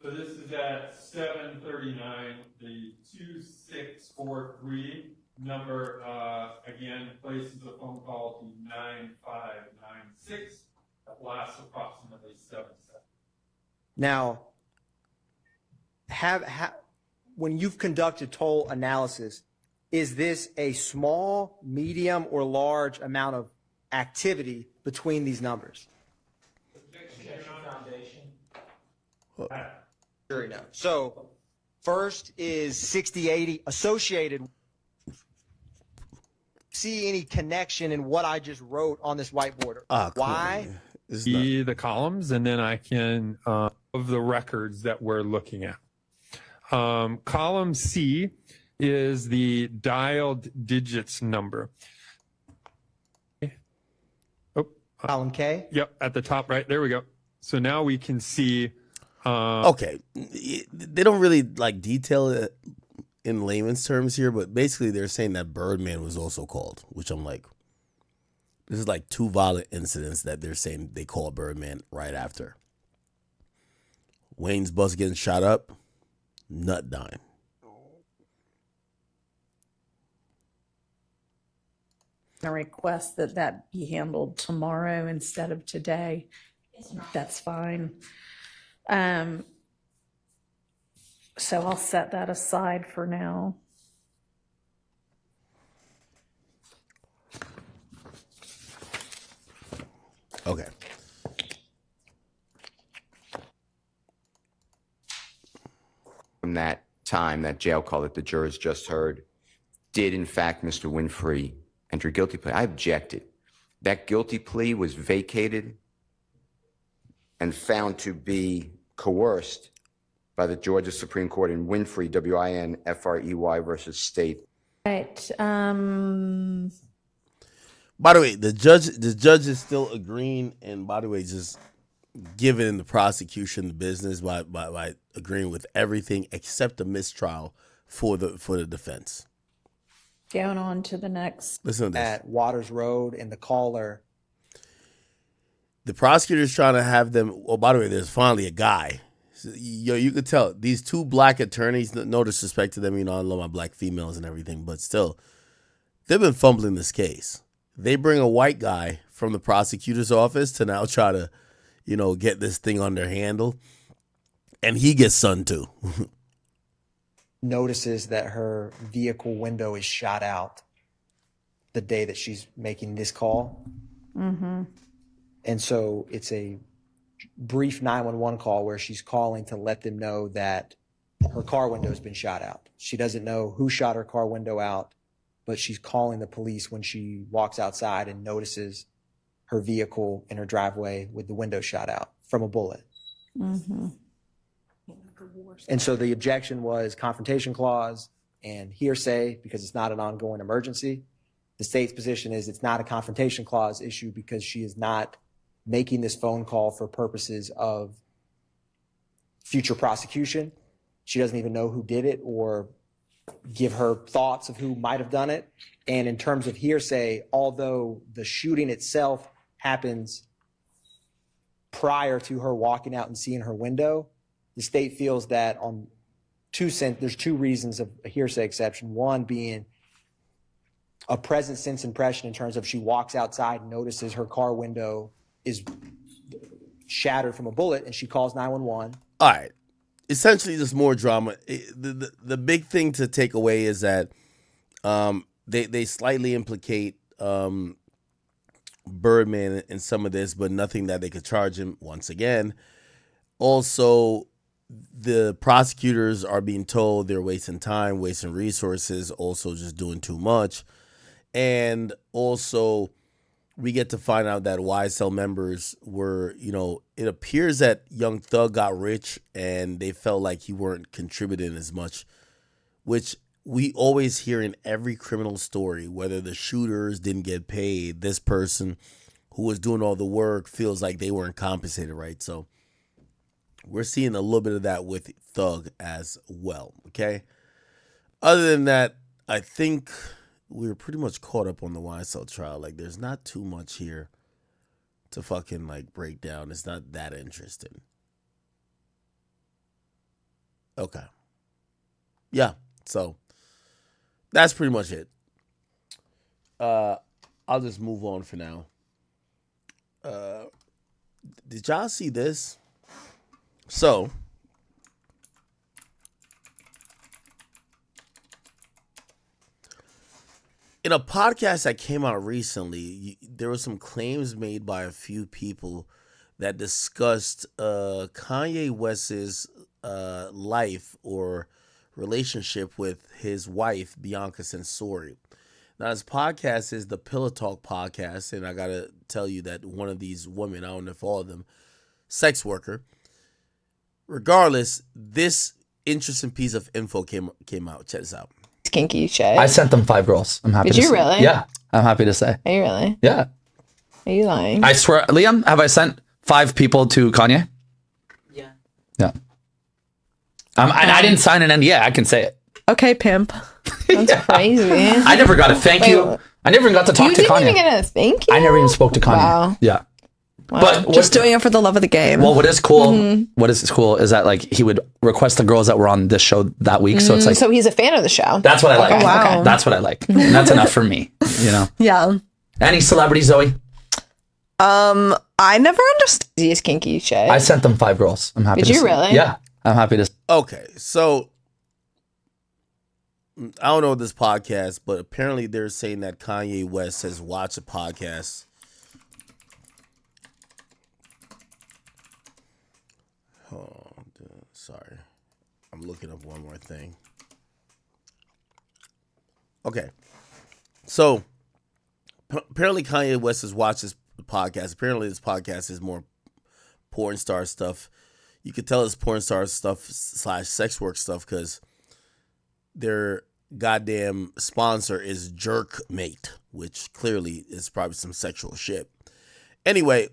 Speaker 17: So this is at 7:39. The 2643 number again places a phone call to 9596. That lasts approximately 7 seconds.
Speaker 12: Now, when you've conducted toll analysis, is this a small, medium, or large amount of activity between these numbers? So, first is 6080 associated. See any connection in what I just wrote on this whiteboard? Why?
Speaker 17: See the columns, and then I can of the records that we're looking at. Column C is the dialed digits number. Oh,
Speaker 12: column K?
Speaker 17: Yep, at the top right. There we go. So now we can see.
Speaker 2: Okay. They don't really like detail it in layman's terms here, but basically they're saying that Birdman was also called, which I'm like, this is like two violent incidents that they're saying they call Birdman right after. Wayne's bus getting shot up, nut dying.
Speaker 14: A request that be handled tomorrow instead of today. That's fine. So I'll set that aside for now.
Speaker 2: Okay.
Speaker 18: From that time, that jail call that the jurors just heard, did in fact Mr. Winfrey enter a guilty plea? I objected. That guilty plea was vacated and found to be coerced by the Georgia Supreme Court in Winfrey, W-I-N-F-R-E-Y versus State.
Speaker 14: Right.
Speaker 2: By the way, the judge is still agreeing, and by the way, just giving the prosecution the business by agreeing with everything except the mistrial for the defense.
Speaker 14: Going on to the next.
Speaker 2: Listen to this.
Speaker 12: At Waters Road, and the caller.
Speaker 2: The prosecutor's trying to have them. Oh, by the way, there's finally a guy. Yo, you could tell these two black attorneys. No disrespect to them, you know, I love my black females and everything, but still, they've been fumbling this case. They bring a white guy from the prosecutor's office to now try to, you know, get this thing on their handle, and he gets sunned too.
Speaker 12: Notices that her vehicle window is shot out the day that she's making this call.
Speaker 14: Mm-hmm.
Speaker 12: And so it's a brief 911 call where she's calling to let them know that her car window has been shot out. She doesn't know who shot her car window out, but she's calling the police when she walks outside and notices her vehicle in her driveway with the window shot out from a bullet.
Speaker 14: Mm-hmm.
Speaker 12: And so the objection was confrontation clause and hearsay because it's not an ongoing emergency. The state's position is it's not a confrontation clause issue because she is not making this phone call for purposes of future prosecution. She doesn't even know who did it or give her thoughts of who might have done it. And in terms of hearsay, although the shooting itself happens prior to her walking out and seeing her window, the state feels that on there's two reasons of a hearsay exception. One being a present sense impression in terms of she walks outside and notices her car window is shattered from a bullet and she calls 911.
Speaker 2: All right. Essentially, just more drama. The big thing to take away is that they slightly implicate Birdman in some of this, but nothing that they could charge him once again. Also, the prosecutors are being told they're wasting time, wasting resources, also just doing too much. And also, we get to find out that YSL members were, you know, it appears that Young Thug got rich and they felt like he weren't contributing as much, which we always hear in every criminal story, whether the shooters didn't get paid, this person who was doing all the work feels like they weren't compensated, right? So we're seeing a little bit of that with Thug as well, okay? Other than that, I think we were pretty much caught up on the YSL trial. Like, there's not too much here to fucking, like, break down. It's not that interesting. Okay. Yeah, so that's pretty much it. I'll just move on for now. Did y'all see this? So, in a podcast that came out recently, there were some claims made by a few people that discussed Kanye West's life or relationship with his wife, Bianca Censori. Now, his podcast is the Pillow Talk podcast, and I got to tell you that one of these women, I don't know if all of them, sex worker. Regardless, this interesting piece of info came out. Check this out.
Speaker 19: Kinky Shay.
Speaker 20: I sent them 5 girls. I'm happy
Speaker 19: Did
Speaker 20: to
Speaker 19: you
Speaker 20: say.
Speaker 19: really?
Speaker 20: Yeah, I'm happy to say.
Speaker 19: Are you really?
Speaker 20: Yeah.
Speaker 19: Are you lying?
Speaker 20: I swear, Liam, have I sent 5 people to Kanye?
Speaker 19: Yeah.
Speaker 20: Yeah. And I didn't sign an NDA. I can say it.
Speaker 19: Okay, pimp. That's crazy.
Speaker 20: I never got a thank you. I never even got to talk to Kanye.
Speaker 19: You didn't even get a thank you?
Speaker 20: I never even spoke to Kanye.
Speaker 19: Wow.
Speaker 20: Yeah.
Speaker 19: Wow.
Speaker 20: But
Speaker 19: just doing it for the love of the game.
Speaker 20: Well, what is cool? What is cool is that like he would request the girls that were on this show that week. So it's like,
Speaker 19: so he's a fan of the show.
Speaker 20: that's what I like.
Speaker 19: Oh, wow.
Speaker 20: That's what I like. And that's enough for me. You know.
Speaker 19: Yeah.
Speaker 20: Any celebrity, Zoe?
Speaker 19: I never understood these kinky Shay.
Speaker 20: I sent them 5 girls. I'm happy.
Speaker 19: Did
Speaker 20: to
Speaker 19: you
Speaker 20: say.
Speaker 19: really?
Speaker 20: Yeah. I'm happy to.
Speaker 2: Okay, so I don't know this podcast, but apparently they're saying that Kanye West has watched a podcast. Oh, sorry. I'm looking up one more thing. Okay. So, apparently Kanye West has watched this podcast. Apparently this podcast is more porn star stuff. You could tell it's porn star stuff / sex work stuff because their goddamn sponsor is Jerkmate, which clearly is probably some sexual shit. Anyway,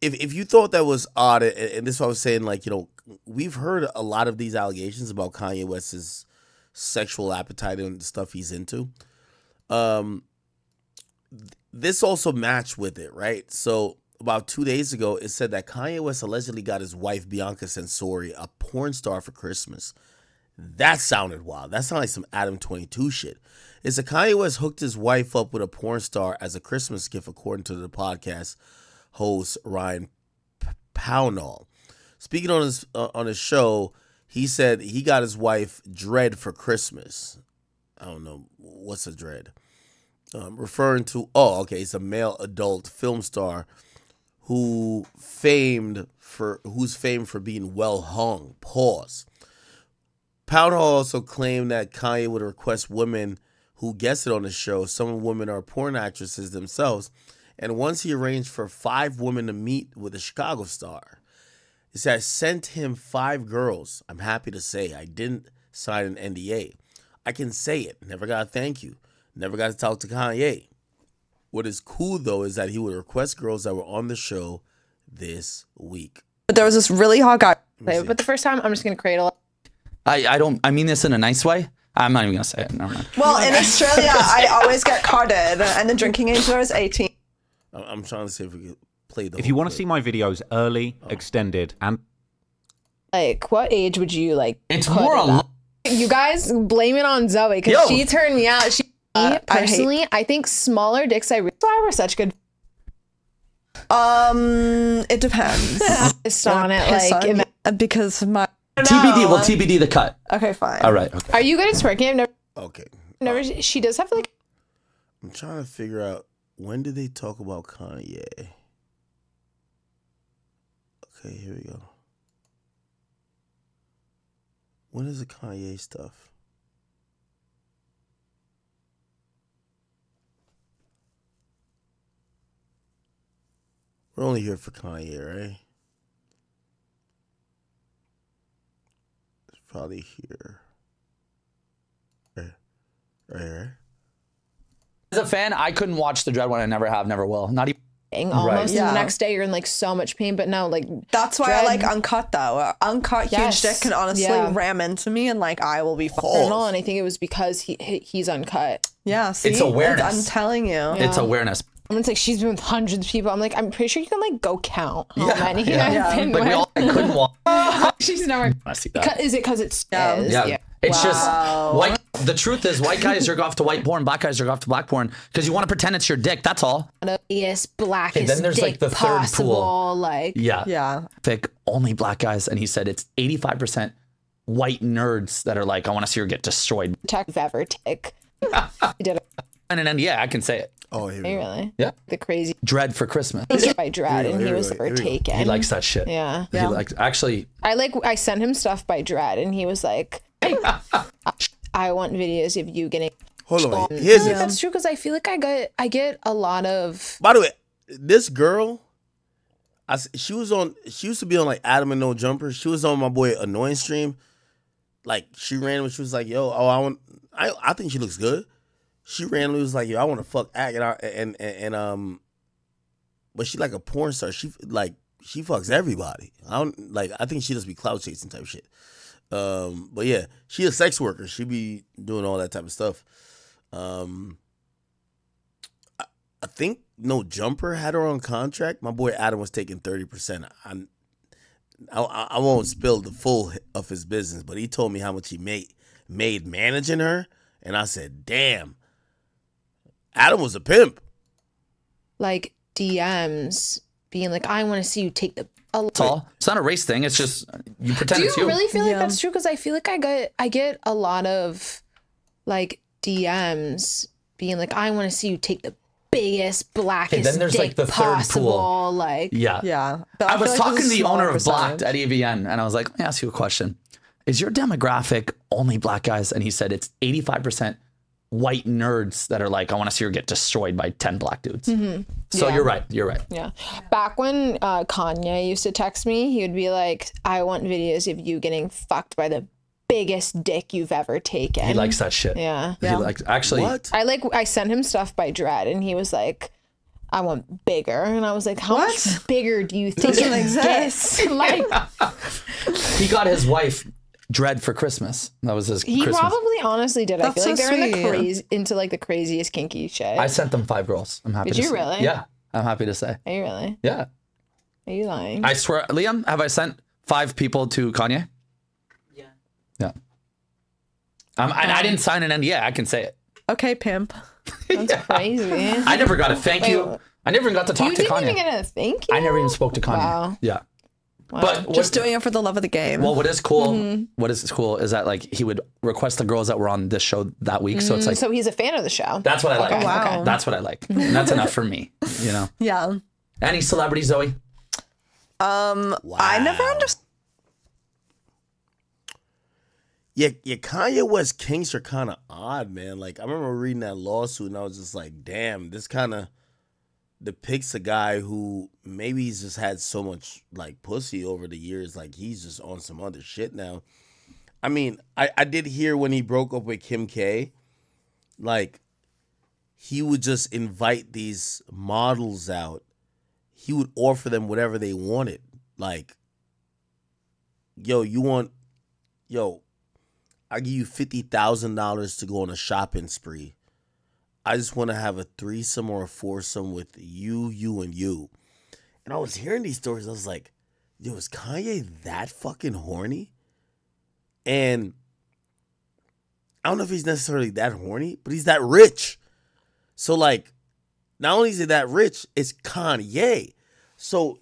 Speaker 2: if you thought that was odd, and this is what I was saying, like, you know, we've heard a lot of these allegations about Kanye West's sexual appetite and stuff he's into. This also matched with it, right? So about 2 days ago, it said that Kanye West allegedly got his wife, Bianca Censori, a porn star for Christmas. That sounded wild. That sounded like some Adam 22 shit. It said Kanye West hooked his wife up with a porn star as a Christmas gift, according to the podcast host Ryan Pownall. Speaking on his show, he said he got his wife Dread for Christmas. I don't know. What's a Dread? Referring to, it's a male adult film star who's famed for being well hung. Pause. Pownall also claimed that Kanye would request women who guested on the show. Some women are porn actresses themselves. And once he arranged for 5 women to meet with a Chicago star. He said, I sent him 5 girls. I'm happy to say I didn't sign an NDA. I can say it. Never got a thank you. Never got to talk to Kanye. What is cool, though, is that he would request girls that were on the show this week.
Speaker 19: But there was this really hot guy. But the first time, I'm just going to cradle.
Speaker 20: I mean this in a nice way. I'm not even going to say it. Never mind.
Speaker 19: Well, in Australia, I always get carded, and the drinking age there is 18.
Speaker 2: I'm trying to see if we can play the.
Speaker 21: If you want to see my videos early, extended, and
Speaker 22: like, what age would you like?
Speaker 20: It's more.
Speaker 22: You guys blame it on Zoe because she turned me out. Personally, I think smaller dicks. That's why we're such good.
Speaker 19: It depends.
Speaker 22: Pissed on it, like
Speaker 19: because my
Speaker 20: TBD. We'll TBD the cut.
Speaker 19: Okay, fine.
Speaker 20: All right. Okay.
Speaker 22: Are you good at twerking? I've never.
Speaker 2: Okay.
Speaker 22: Never. She does have like.
Speaker 2: I'm trying to figure out, when did they talk about Kanye? Okay, here we go. When is the Kanye stuff? We're only here for Kanye, right? It's probably here. Right.
Speaker 20: As a fan, I couldn't watch the Dread one. I never have, never will. Not even.
Speaker 22: Almost and the next day you're in like so much pain, but no, like
Speaker 19: that's why I like uncut though. Uncut huge dick can honestly ram into me and like I will be
Speaker 22: fucking on. I think it was because he's uncut.
Speaker 19: Yeah, see?
Speaker 20: It's awareness.
Speaker 19: I'm telling you,
Speaker 20: it's awareness.
Speaker 22: And it's like she's been with hundreds of people. I'm like, I'm pretty sure you can like go count how many I've been
Speaker 20: like
Speaker 22: with.
Speaker 20: I couldn't watch.
Speaker 22: She's never.
Speaker 20: I see that.
Speaker 22: Is it because it's
Speaker 20: yeah. It's just white. The truth is, white guys jerk off to white porn, black guys jerk off to black porn because you want to pretend it's your dick. That's all.
Speaker 22: Yes, blackest
Speaker 20: then there's
Speaker 22: dick
Speaker 20: like the third
Speaker 22: possible.
Speaker 20: pool.
Speaker 22: Like
Speaker 19: yeah.
Speaker 20: Pick only black guys, and he said it's 85% white nerds that are like, I want to see her get destroyed.
Speaker 22: Tech ever tick. He did it.
Speaker 20: And I can say it.
Speaker 2: Oh, here we go.
Speaker 22: Really?
Speaker 20: Yeah.
Speaker 22: The crazy
Speaker 20: Dread for Christmas.
Speaker 22: By Dread, and he was overtaken.
Speaker 20: He likes that shit.
Speaker 22: Yeah.
Speaker 20: He likes actually.
Speaker 22: I sent him stuff by Dread, and he was like, I want videos of you getting.
Speaker 2: Hold on. Here's it.
Speaker 22: That's true because I feel like I get a lot of.
Speaker 2: By the way, this girl, she used to be on like Adam and No Jumper. She was on my boy Annoying stream. Like she randomly, she was like, "Yo, I think she looks good." She randomly was like, "Yo, I want to fuck Ak," and but she like a porn star. She fucks everybody. I think she just be clout chasing type shit. But yeah, she a sex worker. She be doing all that type of stuff. I think No Jumper had her on contract. My boy Adam was taking 30%. I won't spill the full of his business, but he told me how much he made managing her, and I said, "Damn, Adam was a pimp."
Speaker 22: Like DMs being like, "I want to see you take the."
Speaker 20: It's not a race thing. It's just you pretend it's you.
Speaker 22: Do you really feel like that's true? Because I feel like I get a lot of like DMs being like, "I want to see you take the biggest, blackest
Speaker 20: then there's
Speaker 22: dick
Speaker 20: like the
Speaker 22: possible."
Speaker 20: third pool.
Speaker 22: Like
Speaker 20: yeah.
Speaker 19: But
Speaker 20: I was
Speaker 19: like
Speaker 20: talking to the owner of
Speaker 19: percentage.
Speaker 20: Blacked at EVN, and I was like, "Let me ask you a question. Is your demographic only black guys?" And he said it's 85% white nerds that are like, I want to see her get destroyed by 10 black dudes. So you're right.
Speaker 22: Yeah. Back when Kanye used to text me, he would be like, "I want videos of you getting fucked by the biggest dick you've ever taken."
Speaker 20: He likes that shit.
Speaker 22: Yeah.
Speaker 20: He likes actually.
Speaker 2: What?
Speaker 22: I sent him stuff by Dread, and he was like, "I want bigger," and I was like, "How much bigger do you think it exists?" Like,
Speaker 20: he got his wife Dread for Christmas. That was his
Speaker 22: He
Speaker 20: Christmas.
Speaker 22: probably honestly did. I
Speaker 19: That's
Speaker 22: feel like
Speaker 19: so
Speaker 22: they're in the
Speaker 19: sweet.
Speaker 22: into like the craziest kinky shit.
Speaker 20: I sent them 5 girls. I'm happy
Speaker 22: Did
Speaker 20: to
Speaker 22: you
Speaker 20: say.
Speaker 22: really?
Speaker 20: Yeah. I'm happy to say.
Speaker 22: Are you really?
Speaker 20: Yeah.
Speaker 22: Are you lying?
Speaker 20: I swear, Liam, have I sent 5 people to Kanye? Yeah. I didn't sign an NDA. I can say it.
Speaker 19: Okay, pimp.
Speaker 22: That's crazy.
Speaker 20: I never got a thank you.
Speaker 22: Wait,
Speaker 20: I never even got to talk
Speaker 22: you
Speaker 20: to
Speaker 22: didn't
Speaker 20: Kanye.
Speaker 22: even get a thank you?
Speaker 20: I never even spoke to Kanye.
Speaker 22: Wow.
Speaker 20: Yeah.
Speaker 22: Wow.
Speaker 20: But
Speaker 19: Just doing it for the love of the game.
Speaker 20: Well, what is cool?
Speaker 22: Mm-hmm.
Speaker 20: What is cool is that like he would request the girls that were on this show that week. So it's like
Speaker 22: so he's a fan of the show.
Speaker 20: that's what I like.
Speaker 22: Okay, wow.
Speaker 20: That's what I like. And that's enough for me. You know.
Speaker 19: Yeah.
Speaker 20: Any celebrity, Zoe?
Speaker 19: I never understood.
Speaker 2: Yeah, Kanye West kinks are kind of odd, man. Like, I remember reading that lawsuit, and I was just like, damn, this kind of depicts a guy who maybe he's just had so much, like, pussy over the years. Like, he's just on some other shit now. I mean, I did hear when he broke up with Kim K, like, he would just invite these models out. He would offer them whatever they wanted. Like, yo, I give you $50,000 to go on a shopping spree. I just want to have a threesome or a foursome with you, and you. And I was hearing these stories. I was like, yo, is Kanye that fucking horny? And I don't know if he's necessarily that horny, but he's that rich. So, like, not only is he that rich, it's Kanye. So,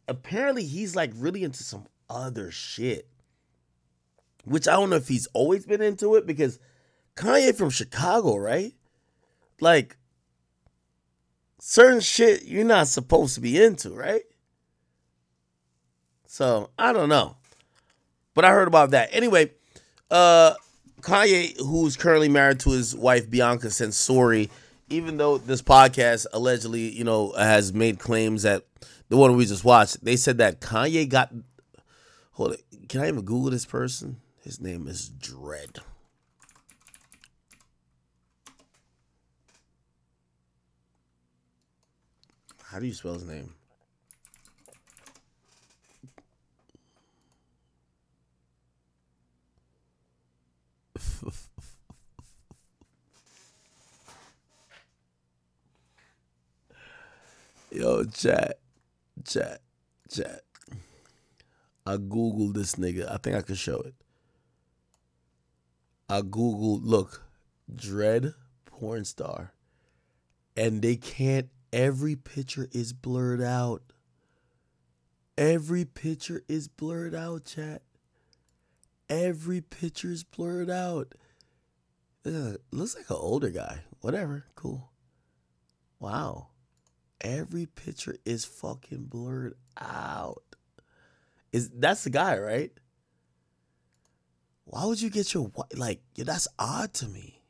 Speaker 2: apparently he's, like, really into some other shit. Which I don't know if he's always been into it, because Kanye from Chicago, right? Like, certain shit you're not supposed to be into, right? So, I don't know. But I heard about that. Anyway, Kanye, who's currently married to his wife, Bianca Censori, even though this podcast allegedly, has made claims that the one we just watched, they said that Kanye got... Hold it. Can I even Google this person? His name is Dread. How do you spell his name? Yo, chat. I Googled this nigga. I think I could show it. I Googled, look, Dread porn star. And they can't, every picture is blurred out. Every picture is blurred out, chat. Every picture is blurred out. Looks like an older guy. Whatever, cool. Wow. Every picture is fucking blurred out. That's the guy, right? Why would you get your wife? Like, yeah, that's odd to me.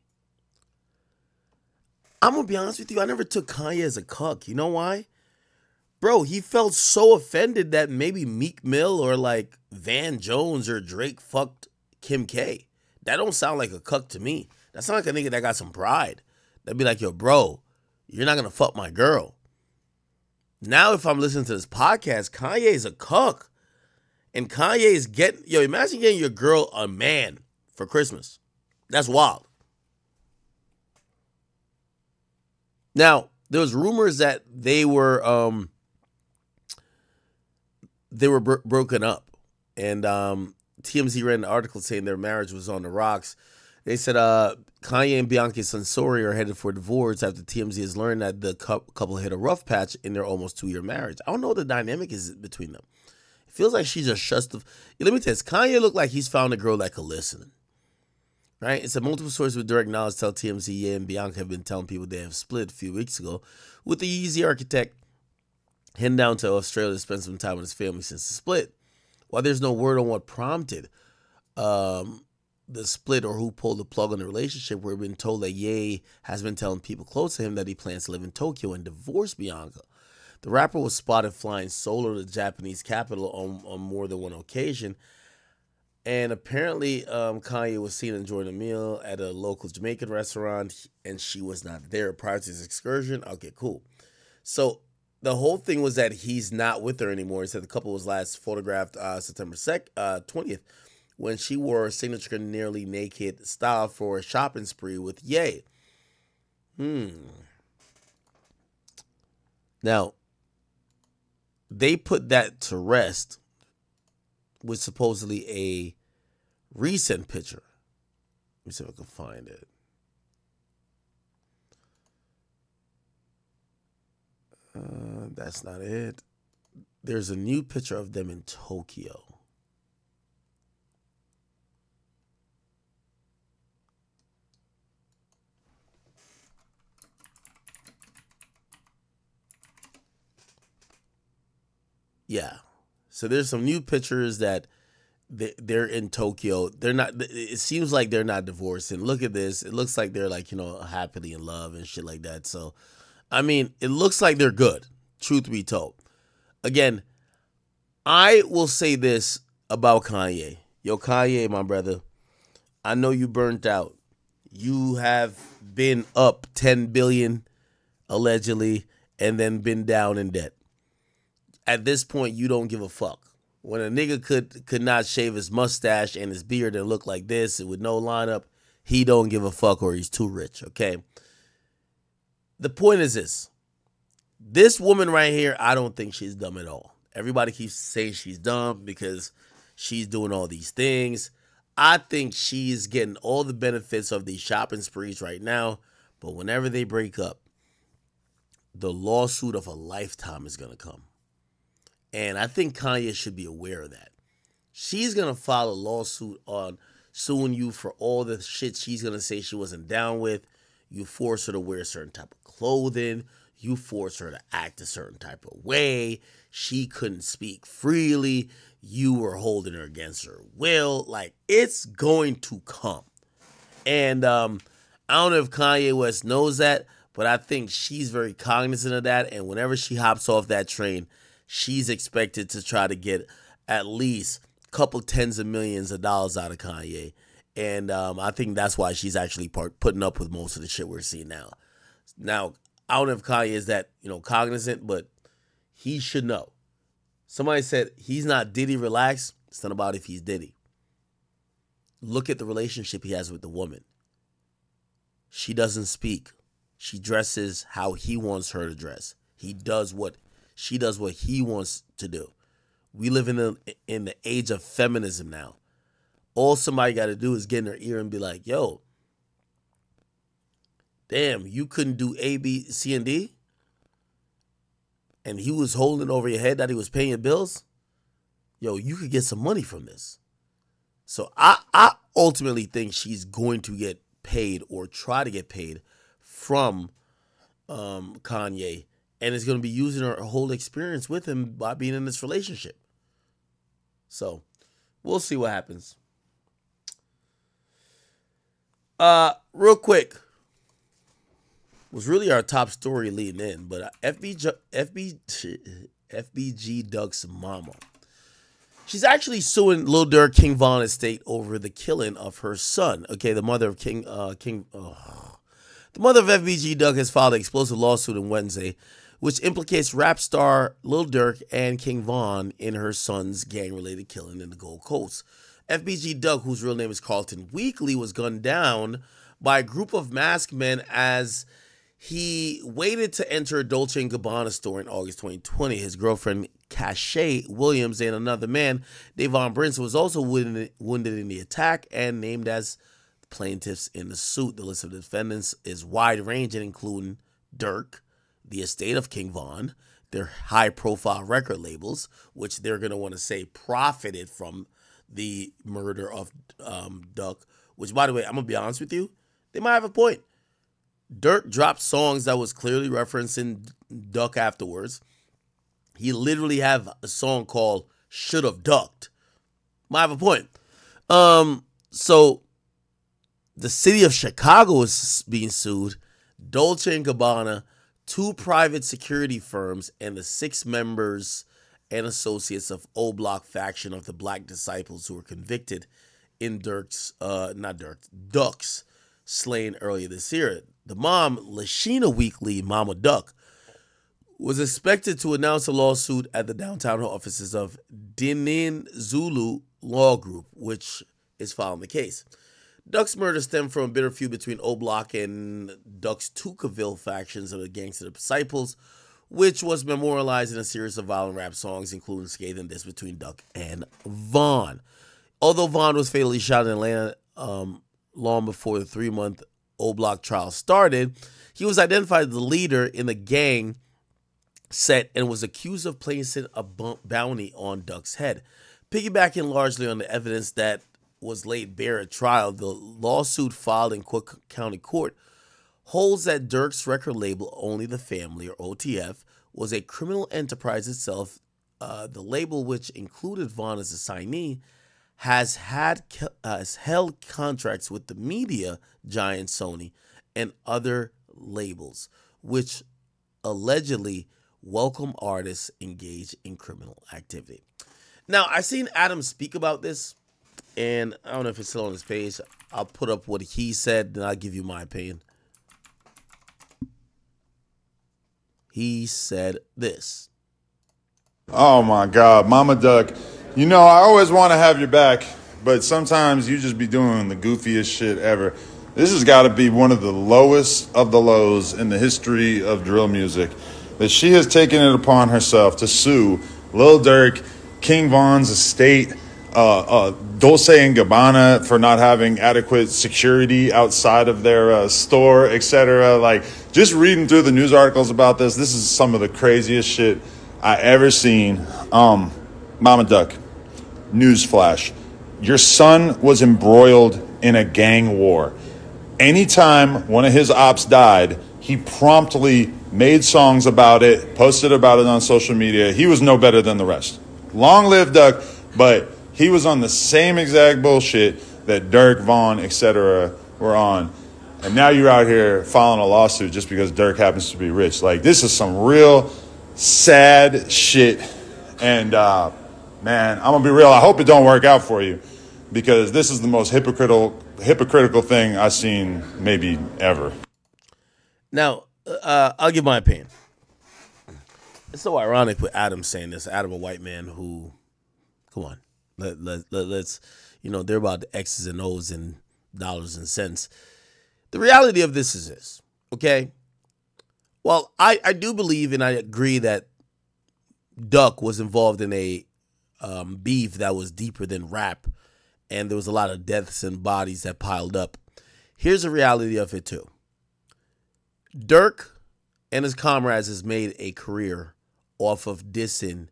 Speaker 2: I'm going to be honest with you. I never took Kanye as a cuck. You know why? Bro, he felt so offended that maybe Meek Mill or like Van Jones or Drake fucked Kim K. That don't sound like a cuck to me. That sounds like a nigga that got some pride. That'd be like, yo, bro, you're not going to fuck my girl. Now, if I'm listening to this podcast, Kanye is a cuck. And Kanye is imagine getting your girl a man for Christmas. That's wild. Now, there was rumors that they were broken up. And TMZ ran an article saying their marriage was on the rocks. They said Kanye and Bianca Censori are headed for divorce after TMZ has learned that the couple hit a rough patch in their almost 2-year marriage. I don't know what the dynamic is between them. Feels like she just shuts the... Let me tell you this. Kanye looked like he's found a girl that could listen. Right? It's a multiple sources with direct knowledge tell TMZ, yeah, and Bianca have been telling people they have split a few weeks ago, with the Yeezy architect heading down to Australia to spend some time with his family since the split. While there's no word on what prompted the split or who pulled the plug on the relationship, we've been told that Ye has been telling people close to him that he plans to live in Tokyo and divorce Bianca. The rapper was spotted flying solo to the Japanese capital on more than one occasion. And apparently Kanye was seen enjoying a meal at a local Jamaican restaurant, and she was not there prior to his excursion. Okay, cool. So the whole thing was that he's not with her anymore. He said the couple was last photographed September 20th when she wore a signature nearly naked style for a shopping spree with Ye. Now, they put that to rest with supposedly a recent picture. Let me see if I can find it. That's not it. There's a new picture of them in Tokyo. Yeah. So there's some new pictures that they're in Tokyo. They're not, it seems like they're not divorced. And look at this. It looks like they're like, happily in love and shit like that. So, I mean, it looks like they're good, truth be told. Again, I will say this about Kanye. Yo, Kanye, my brother, I know you burnt out. You have been up 10 billion allegedly and then been down in debt. At this point, you don't give a fuck. When a nigga could not shave his mustache and his beard and look like this with no lineup, he don't give a fuck or he's too rich, okay? The point is this. This woman right here, I don't think she's dumb at all. Everybody keeps saying she's dumb because she's doing all these things. I think she's getting all the benefits of these shopping sprees right now, but whenever they break up, the lawsuit of a lifetime is going to come. And I think Kanye should be aware of that. She's going to file a lawsuit on suing you for all the shit she's going to say she wasn't down with. You force her to wear a certain type of clothing. You force her to act a certain type of way. She couldn't speak freely. You were holding her against her will. Like, it's going to come. And I don't know if Kanye West knows that, but I think she's very cognizant of that. And whenever she hops off that train, she's expected to try to get at least a couple tens of millions of dollars out of Kanye. And I think that's why she's actually putting up with most of the shit we're seeing now. Now, I don't know if Kanye is that, cognizant, but he should know. Somebody said he's not Diddy relaxed. It's not about if he's Diddy. Look at the relationship he has with the woman. She doesn't speak. She dresses how he wants her to dress. She does what he wants to do. We live in the age of feminism now. All somebody got to do is get in her ear and be like, yo, damn, you couldn't do A, B, C, and D? And he was holding over your head that he was paying your bills? Yo, you could get some money from this. So I ultimately think she's going to get paid or try to get paid from Kanye. And is going to be using her whole experience with him by being in this relationship. So, we'll see what happens. Real quick. Was really our top story leading in, but FBG Duck's mama. She's actually suing Lil Durk, King Von estate over the killing of her son. Okay, the mother of the mother of FBG Duck has filed an explosive lawsuit on Wednesday, which implicates rap star Lil Durk and King Von in her son's gang-related killing in the Gold Coast. FBG Duck, whose real name is Carlton Weekly, was gunned down by a group of masked men as he waited to enter a Dolce & Gabbana store in August 2020. His girlfriend, Cachet Williams, and another man, Davon Brinson, was also wounded in the attack and named as plaintiffs in the suit. The list of defendants is wide-ranging, including Durk, the estate of King Von, their high-profile record labels, which they're going to want to say profited from the murder of Duck, which, by the way, I'm going to be honest with you, they might have a point. Durk dropped songs that was clearly referencing Duck afterwards. He literally have a song called Should Have Ducked. Might have a point. So the city of Chicago is being sued, Dolce & Gabbana, 2 private security firms, and the 6 members and associates of O Block faction of the Black Disciples who were convicted in Duck's slain earlier this year. The mom, Lashina Weekly, Mama Duck, was expected to announce a lawsuit at the downtown offices of Dinin Zulu Law Group, which is filing the case. Duck's murder stemmed from a bitter feud between O-Block and Duck's Tukaville factions of the Gangsta Disciples, which was memorialized in a series of violent rap songs, including scathing diss between Duck and Vaughn. Although Vaughn was fatally shot in Atlanta long before the 3-month O-Block trial started, he was identified as the leader in the gang set and was accused of placing a bounty on Duck's head. Piggybacking largely on the evidence that was laid bare at trial, the lawsuit filed in Cook County Court holds that Durk's record label, Only the Family, or OTF, was a criminal enterprise itself. The label, which included Vaughn as a signee, has held contracts with the media giant Sony and other labels, which allegedly welcome artists engaged in criminal activity. Now, I've seen Adam speak about this, and I don't know if it's still on his page. I'll put up what he said, and I'll give you my opinion. He said this.
Speaker 1: Oh my God, Mama Duck. You know, I always want to have your back, but sometimes you just be doing the goofiest shit ever. This has got to be one of the lowest of the lows in the history of drill music, that she has taken it upon herself to sue Lil Durk, King Von's estate, Dolce and Gabbana for not having adequate security outside of their store, etc. Like, just reading through the news articles about this, this is some of the craziest shit I ever seen. Mama Duck, newsflash. Your son was embroiled in a gang war. Anytime one of his ops died, he promptly made songs about it, posted about it on social media. He was no better than the rest. Long live Duck, but he was on the same exact bullshit that Durk, Vaughn, etc. were on. And now you're out here filing a lawsuit just because Durk happens to be rich. Like, this is some real sad shit. And, man, I'm going to be real. I hope it don't work out for you, because this is the most hypocritical thing I've seen maybe ever.
Speaker 2: Now, I'll give my opinion. It's so ironic with Adam saying this. Adam, a white man who, come on, let's, you know, they're about the X's and O's and dollars and cents. The reality of this is this, okay? Well, I do believe and I agree that Duck was involved in a beef that was deeper than rap, and there was a lot of deaths and bodies that piled up. Here's the reality of it too. Durk and his comrades has made a career off of dissing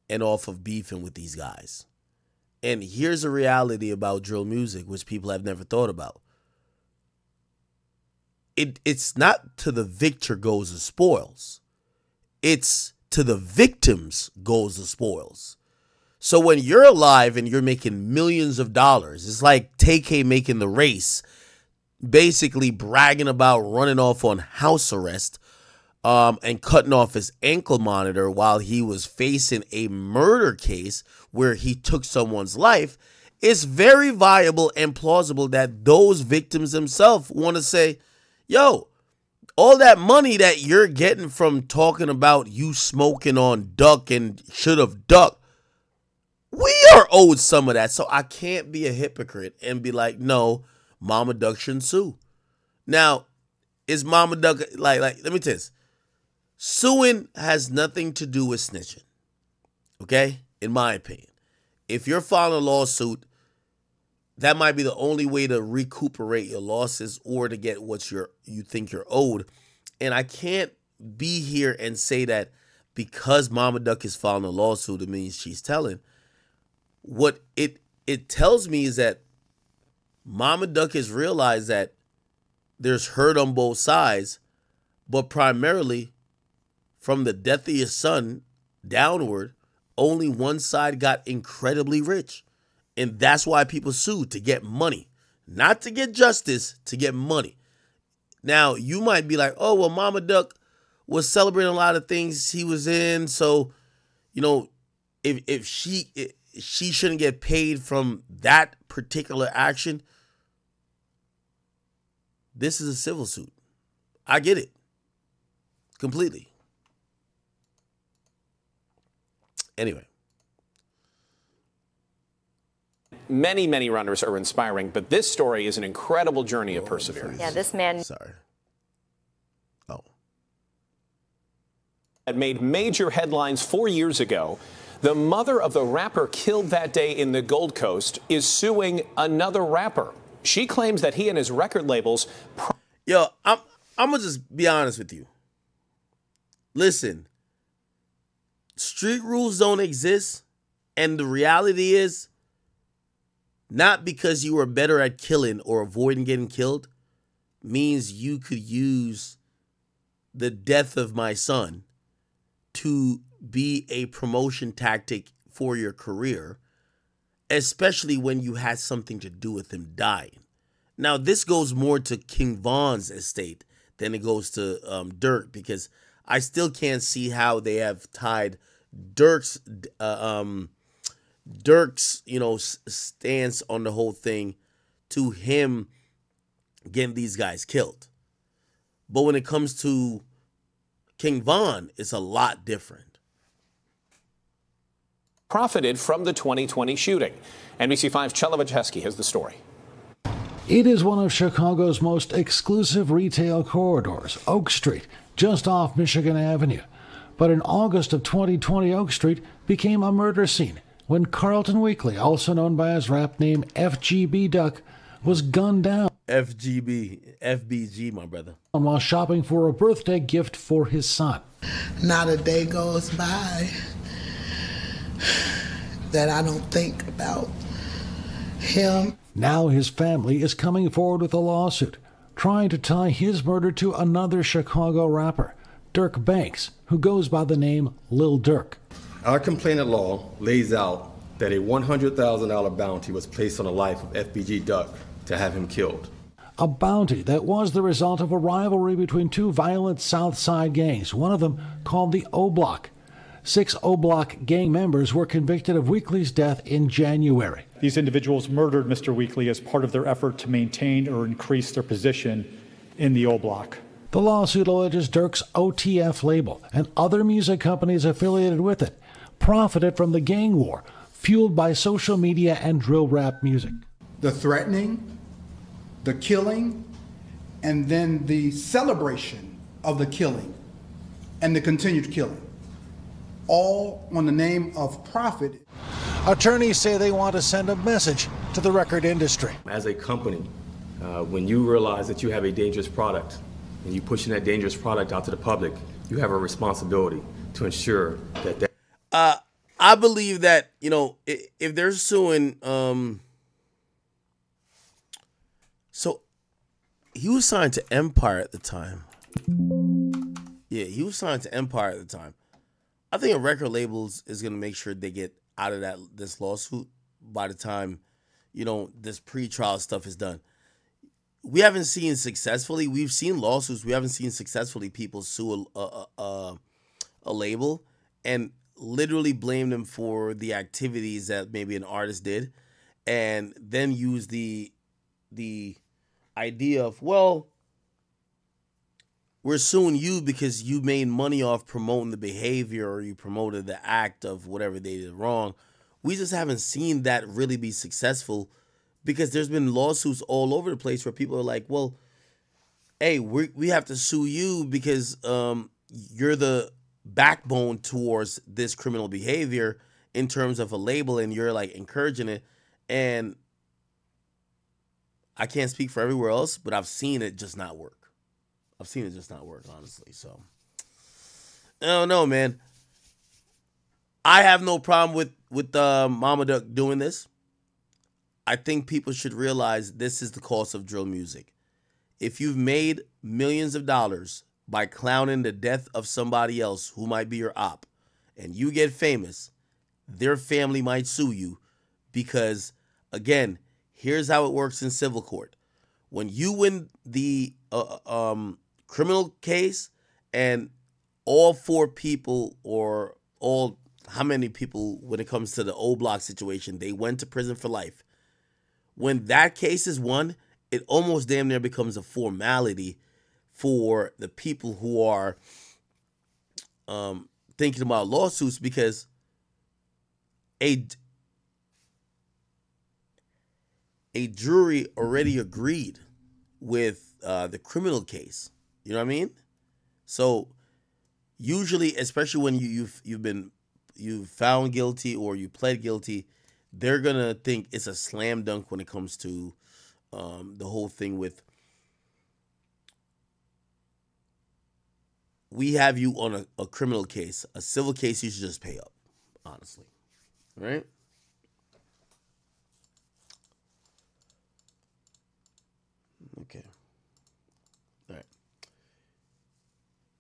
Speaker 2: and off of beefing with these guys. And here's a reality about drill music, which people have never thought about. It's not to the victor goes the spoils. It's to the victims goes the spoils. So when you're alive and you're making millions of dollars, it's like TK making the race, basically bragging about running off on house arrest and cutting off his ankle monitor while he was facing a murder case where he took someone's life. It's very viable and plausible that those victims themselves want to say, yo, all that money that you're getting from talking about you smoking on Duck and should have ducked, we are owed some of that. So I can't be a hypocrite and be like, no, Mama Duck shouldn't sue. Now, is Mama Duck, like let me tell you this. Suing has nothing to do with snitching. Okay? In my opinion. If you're filing a lawsuit, that might be the only way to recuperate your losses or to get what you think you're owed. And I can't be here and say that because Mama Duck is filing a lawsuit, it means she's telling. What it tells me is that Mama Duck has realized that there's hurt on both sides, but primarily from the death of your son downward, only one side got incredibly rich. And that's why people sue, to get money, not to get justice, to get money. Now, you might be like, oh, well, Mama Duck was celebrating a lot of things he was in. So, you know, if she shouldn't get paid from that particular action. This is a civil suit. I get it completely.
Speaker 3: many runners are inspiring, but this story is an incredible journey of perseverance.
Speaker 4: Yeah, this man.
Speaker 2: Sorry.
Speaker 3: That made major headlines 4 years ago. The mother of the rapper killed that day in the Gold Coast is suing another rapper. She claims that he and his record labels.
Speaker 2: Yo, I'm gonna just be honest with you. Listen, street rules don't exist, and the reality is, not because you are better at killing or avoiding getting killed, means you could use the death of my son to be a promotion tactic for your career, especially when you had something to do with him dying. Now, this goes more to King Von's estate than it goes to Dirk, because I still can't see how they have tied Dirk's stance on the whole thing to him getting these guys killed. But when it comes to King Von, it's a lot different.
Speaker 3: Profited from the 2020 shooting. NBC5's Chela Vacheski has the story.
Speaker 23: It is one of Chicago's most exclusive retail corridors, Oak Street, just off Michigan Avenue. But in August of 2020, Oak Street became a murder scene when Carlton Weekly, also known by his rap name FGB Duck, was gunned down.
Speaker 2: FBG, my brother.
Speaker 23: While shopping for a birthday gift for his son.
Speaker 24: Not a day goes by that I don't think about him.
Speaker 23: Now his family is coming forward with a lawsuit, trying to tie his murder to another Chicago rapper, Dirk Banks, who goes by the name Lil Durk.
Speaker 25: Our complainant law lays out that a $100,000 bounty was placed on the life of FBG Duck to have him killed.
Speaker 23: A bounty that was the result of a rivalry between two violent South Side gangs, one of them called the O Block. 6 O Block gang members were convicted of Weekly's death in January.
Speaker 26: These individuals murdered Mr. Weekly as part of their effort to maintain or increase their position in the O Block.
Speaker 23: The lawsuit alleges Dirk's OTF label and other music companies affiliated with it profited from the gang war, fueled by social media and drill rap music.
Speaker 27: The threatening, the killing, and then the celebration of the killing and the continued killing, all on the name of profit.
Speaker 23: Attorneys say they want to send a message to the record industry.
Speaker 25: As a company, when you realize that you have a dangerous product and you pushing that dangerous product out to the public, you have a responsibility to ensure that
Speaker 2: I believe that, if they're suing, so he was signed to Empire at the time. Yeah, he was signed to Empire at the time. I think a record labels is going to make sure they get out of this lawsuit by the time, this pre-trial stuff is done. We haven't seen successfully. We've seen lawsuits. We haven't seen successfully people sue a label and literally blame them for the activities that maybe an artist did, and then use the idea of, well, we're suing you because you made money off promoting the behavior or you promoted the act of whatever they did wrong. We just haven't seen that really be successful, because there's been lawsuits all over the place where people are like, well, hey, we have to sue you because you're the backbone towards this criminal behavior in terms of a label, and you're like encouraging it. And I can't speak for everywhere else, but I've seen it just not work. Honestly. So I don't know, man. I have no problem with Mama Duck doing this. I think people should realize this is the cost of drill music. If you've made millions of dollars by clowning the death of somebody else who might be your op, and you get famous, their family might sue you because, again, here's how it works in civil court. When you win the criminal case and all 4 people, or all how many people when it comes to the O Block situation, they went to prison for life. When that case is won, it almost damn near becomes a formality for the people who are thinking about lawsuits, because a jury already agreed with the criminal case. You know what I mean? So usually, especially when you've found guilty or you pled guilty, they're gonna think it's a slam dunk when it comes to the whole thing with, we have you on a criminal case. A civil case, you should just pay up, honestly. Right? Okay. All right.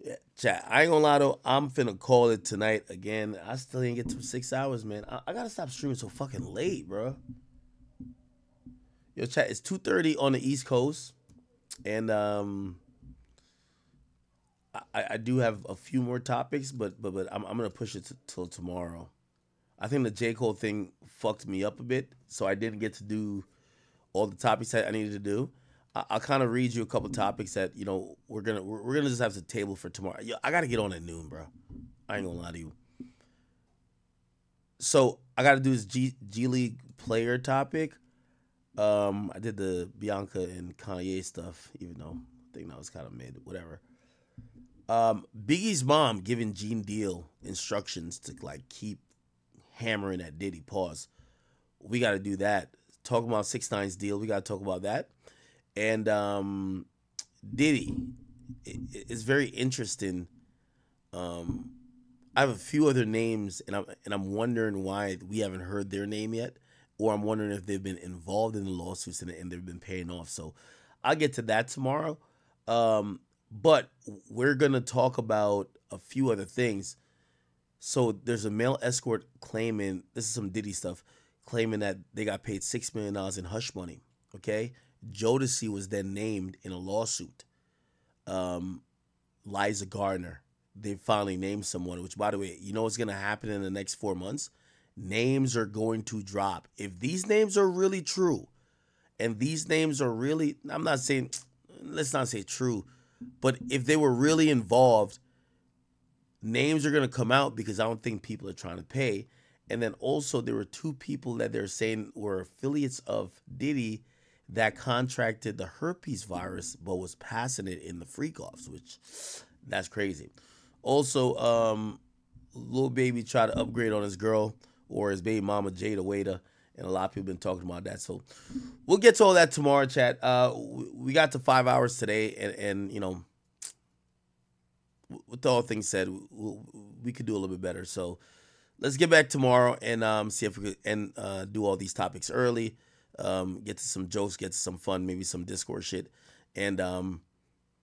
Speaker 2: Yeah, chat. I ain't gonna lie though, I'm finna call it tonight again. I still didn't get to 6 hours, man. I gotta stop streaming so fucking late, bro. Yo, chat, it's 2:30 on the East Coast. And I do have a few more topics, but I'm gonna push it till tomorrow. I think the J. Cole thing fucked me up a bit, so I didn't get to do all the topics that I needed to do. I'll kind of read you a couple topics that, you know, we're gonna just have to table for tomorrow. Yo, I gotta get on at noon, bro. I ain't gonna lie to you. So I gotta do this G League player topic. I did the Bianca and Kanye stuff, even though I think that was kind of mid. Whatever. Biggie's mom giving Gene Deal instructions to like keep hammering at Diddy. Pause. We got to do that. Talking about 6ix9ine's deal, we got to talk about that. And Diddy is very interesting. I have a few other names, and I'm wondering why we haven't heard their name yet, or I'm wondering if they've been involved in the lawsuits and they've been paying off. So I'll get to that tomorrow. But we're gonna talk about a few other things. So there's a male escort claiming, this is some Diddy stuff, claiming that they got paid $6 million in hush money. Okay, Jodeci was then named in a lawsuit. Liza Gardner, they finally named someone. Which, by the way, you know what's gonna happen in the next 4 months? Names are going to drop. If these names are really true, and these names are really, I'm not saying, let's not say true, but if they were really involved, names are going to come out because I don't think people are trying to pay. And then also there were 2 people that they're saying were affiliates of Diddy that contracted the herpes virus but was passing it in the freak-offs, which that's crazy. Also, Lil Baby tried to upgrade on his girl or his baby mama, Jada Waiter. And a lot of people have been talking about that. So we'll get to all that tomorrow, chat. We got to 5 hours today. And you know, with all things said, we could do a little bit better. So let's get back tomorrow and see if we could do all these topics early. Get to some jokes, get to some fun, maybe some Discord shit. And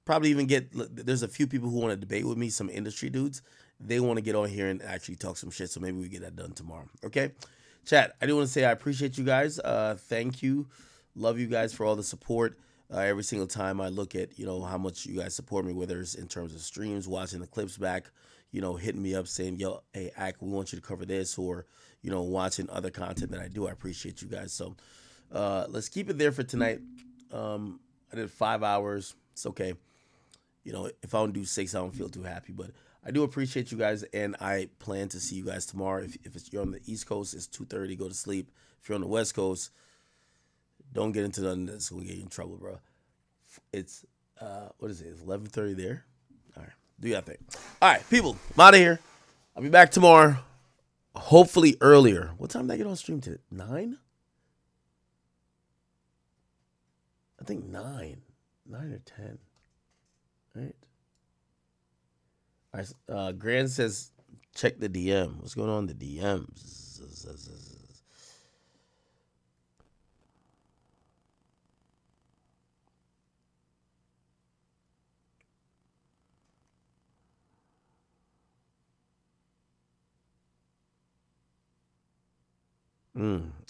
Speaker 2: probably even there's a few people who want to debate with me, some industry dudes. They want to get on here and actually talk some shit. So maybe we get that done tomorrow. Okay? Chat, I do want to say I appreciate you guys. Thank you. Love you guys for all the support. Every single time I look at, you know, how much you guys support me, whether it's in terms of streams, watching the clips back, you know, hitting me up saying, yo, hey, Ak, we want you to cover this, or, you know, watching other content that I do. I appreciate you guys. So let's keep it there for tonight. I did 5 hours. It's okay. You know, if I don't do 6, I don't feel too happy, but I do appreciate you guys, and I plan to see you guys tomorrow. If you're on the East Coast, it's 2:30. Go to sleep. If you're on the West Coast, don't get into nothing that's going to get you in trouble, bro. It's, what is it? It's 11:30 there? All right. Do your thing. All right, people. I'm out of here. I'll be back tomorrow, hopefully earlier. What time did I get on stream today? 9? I think 9. 9 or 10. All right. All right, Grand says, check the DM. What's going on in the DMs?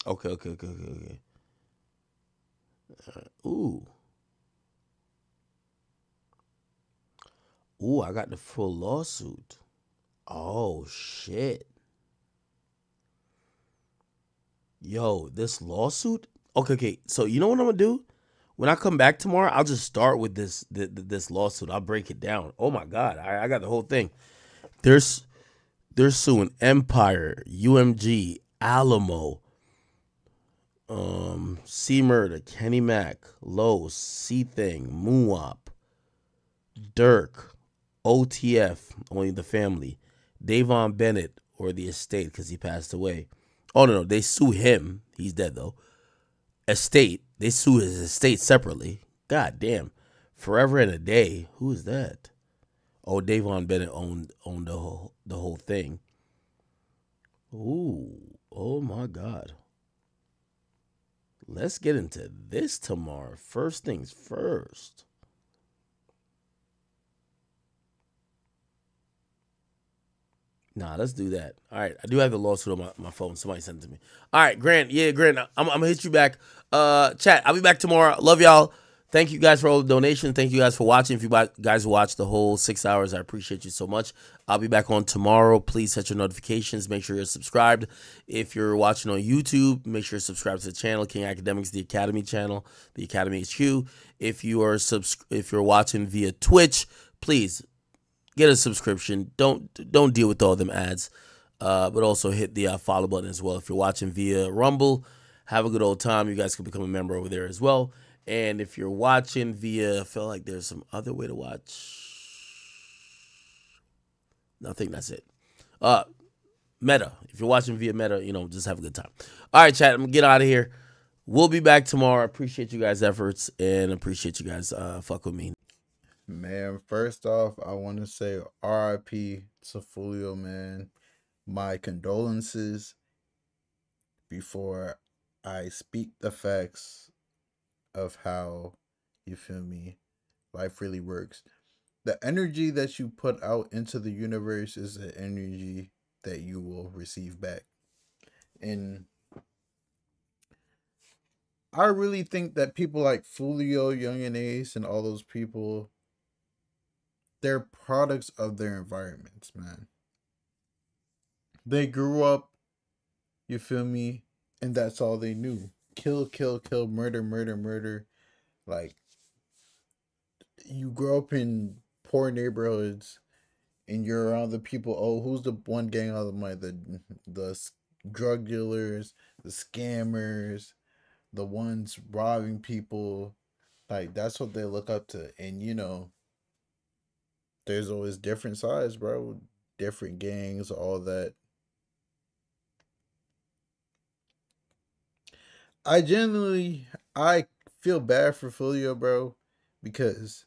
Speaker 2: Okay. Ooh, I got the full lawsuit. Oh, shit. Yo, this lawsuit? Okay. So you know what I'm going to do? When I come back tomorrow, I'll just start with this lawsuit. I'll break it down. Oh, my God. I got the whole thing. They're suing Empire, UMG, Alamo, C Murder, Kenny Mack, Lowe's, C Thing, Moonwop, Dirk, OTF, Only the Family, Davon Bennett, or the estate because he passed away. Oh, no, they sue him. He's dead, though. Estate, they sue his estate separately. God damn. Forever and a Day. Who is that? Oh, Davon Bennett owned the whole thing. Ooh, oh my God. Let's get into this tomorrow. First things first. Nah, let's do that. All right, I do have the lawsuit on my phone. Somebody sent it to me. All right, Grant. Yeah, Grant. I'm gonna hit you back. Chat. I'll be back tomorrow. Love y'all. Thank you guys for all the donations. Thank you guys for watching. If you guys watched the whole 6 hours, I appreciate you so much. I'll be back on tomorrow. Please set your notifications. Make sure you're subscribed. If you're watching on YouTube, make sure you're subscribed to the channel, King Akademiks, the Academy channel, the Academy HQ. If you're watching via Twitch, please get a subscription. Don't deal with all them ads, but also hit the follow button as well. If you're watching via Rumble, have a good old time. You guys can become a member over there as well. And if you're watching via, I feel like there's some other way to watch. Nothing. That's it. Meta. If you're watching via Meta, just have a good time. All right, chat. I'm gonna get out of here. We'll be back tomorrow. I appreciate you guys' efforts and appreciate you guys fuck with me.
Speaker 4: Man, first off, I want to say RIP to Foolio, man. My condolences before I speak the facts of how, you feel me, life really works. The energy that you put out into the universe is the energy that you will receive back. And I really think that people like Foolio, Young and Ace, and all those people, they're products of their environments, man. They grew up, you feel me, and that's all they knew. Kill, kill, kill, murder, murder, murder. Like, you grow up in poor neighborhoods and you're around the people, oh, who's the one gang all the money? The drug dealers, the scammers, the ones robbing people. Like, that's what they look up to. And, there's always different sides, bro. Different gangs, all that. I feel bad for Julio, bro, because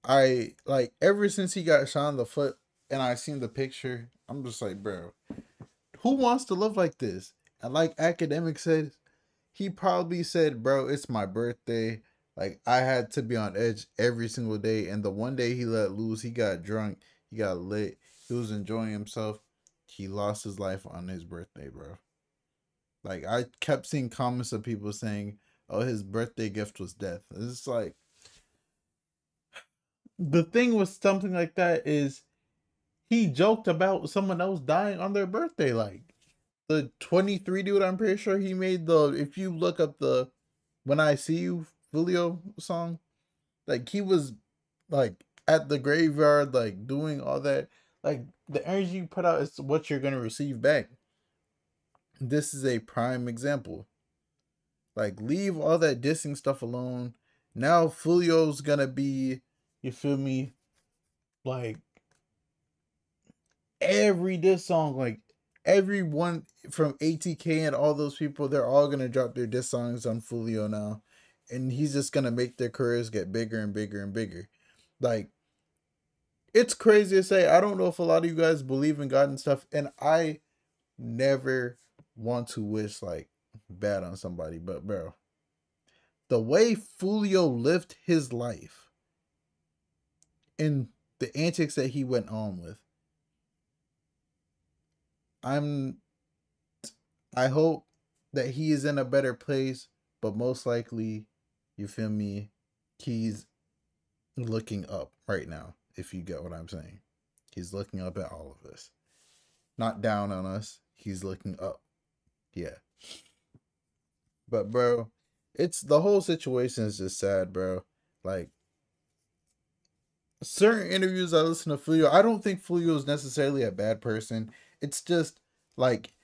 Speaker 4: ever since he got shot in the foot and I seen the picture, I'm just like, bro, who wants to live like this? And like Akademiks said, he probably said, bro, it's my birthday. Like, I had to be on edge every single day. And the one day he let loose, he got drunk, he got lit, he was enjoying himself. He lost his life on his birthday, bro. Like, I kept seeing comments of people saying, oh, his birthday gift was death. It's like, the thing with something like that is he joked about someone else dying on their birthday. Like, the 23 dude, I'm pretty sure he made if you look up the When I See You Julio song, like, he was like at the graveyard, like doing all that. Like, the energy you put out is what you're gonna receive back. This is a prime example. Like, leave all that dissing stuff alone. Now Fulio's gonna be, you feel me, like, every diss song, like everyone from ATK and all those people, they're all gonna drop their diss songs on Foolio now, and he's just gonna make their careers get bigger and bigger and bigger. Like, it's crazy to say. I don't know if a lot of you guys believe in God and stuff, and I never want to wish like bad on somebody, but bro, the way Foolio lived his life and the antics that he went on with, I hope that he is in a better place, but most likely, you feel me, he's looking up right now, if you get what I'm saying. He's looking up at all of us. Not down on us. He's looking up. Yeah. But, bro, the whole situation is just sad, bro. Like, certain interviews I listen to Foolio, I don't think Foolio is necessarily a bad person. It's just, like,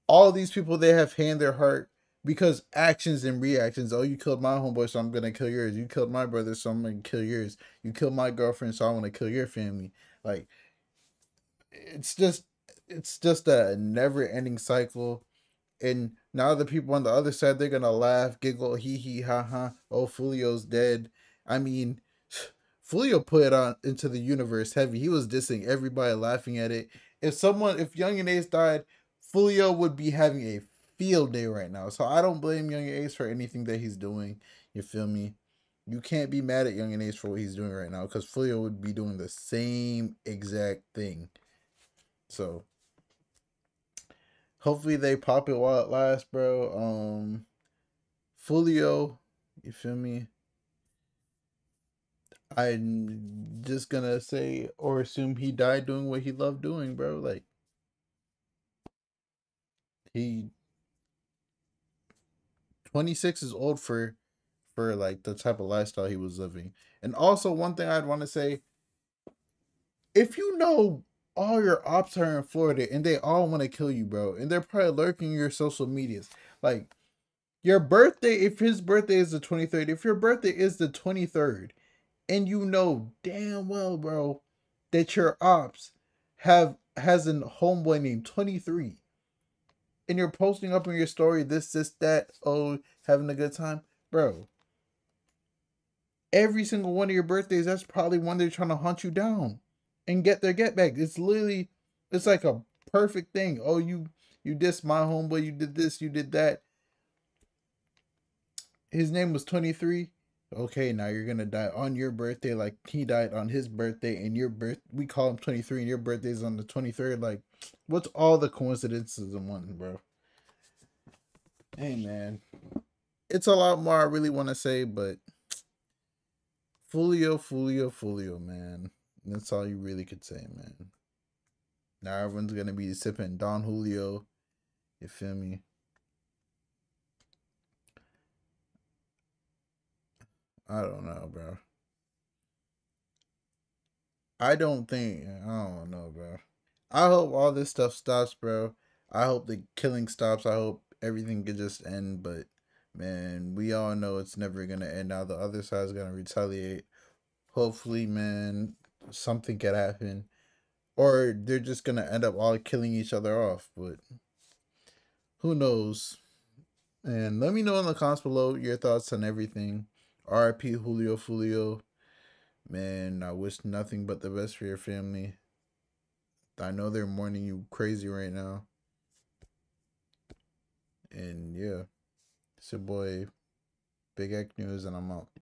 Speaker 4: all these people, they have hand their heart, because actions and reactions. Oh, you killed my homeboy, so I'm gonna kill yours. You killed my brother, so I'm gonna kill yours. You killed my girlfriend, so I want to kill your family. Like, it's just a never ending cycle. And now the people on the other side, they're gonna laugh, giggle, hee hee ha ha. Oh, Fulio's dead. I mean, Fulio put it on into the universe heavy. He was dissing everybody, laughing at it. If Young and Ace died, Fulio would be having a field day right now. So I don't blame Young and Ace for anything that he's doing. You feel me? You can't be mad at Young and Ace for what he's doing right now, because Fulio would be doing the same exact thing. So hopefully they pop it while it lasts, bro. Fulio, you feel me? I'm just gonna say or assume he died doing what he loved doing, bro. Like, he 26 is old for like the type of lifestyle he was living. And also, one thing I'd want to say, if you know all your ops are in Florida and they all want to kill you, bro, and they're probably lurking your social medias, like, your birthday, if his birthday is the 23rd, if your birthday is the 23rd, and you know damn well, bro, that your ops has a homeboy named 23, and you're posting up in your story this, that, oh, having a good time, bro. Every single one of your birthdays, that's probably one they're trying to hunt you down and get their get back. It's literally, it's like a perfect thing. Oh, you dissed my homeboy, you did this, you did that. His name was 23. Okay, now you're gonna die on your birthday, like he died on his birthday, and we call him 23, and your birthday's on the 23rd. Like, what's all the coincidences in one, bro? Hey, man, it's a lot more I really want to say, but Fulio, man. That's all you really could say, man. Now everyone's gonna be sipping Don Julio. You feel me? I don't know, bro. I don't know, bro. I hope all this stuff stops, bro. I hope the killing stops. I hope everything could just end, but man, we all know it's never gonna end. Now the other side's gonna retaliate. Hopefully, man, something could happen. Or they're just gonna end up all killing each other off, but who knows? And let me know in the comments below your thoughts on everything. RIP Julio Foolio. Man, I wish nothing but the best for your family. I know they're mourning you crazy right now. And yeah, it's your boy, Big X News, and I'm out.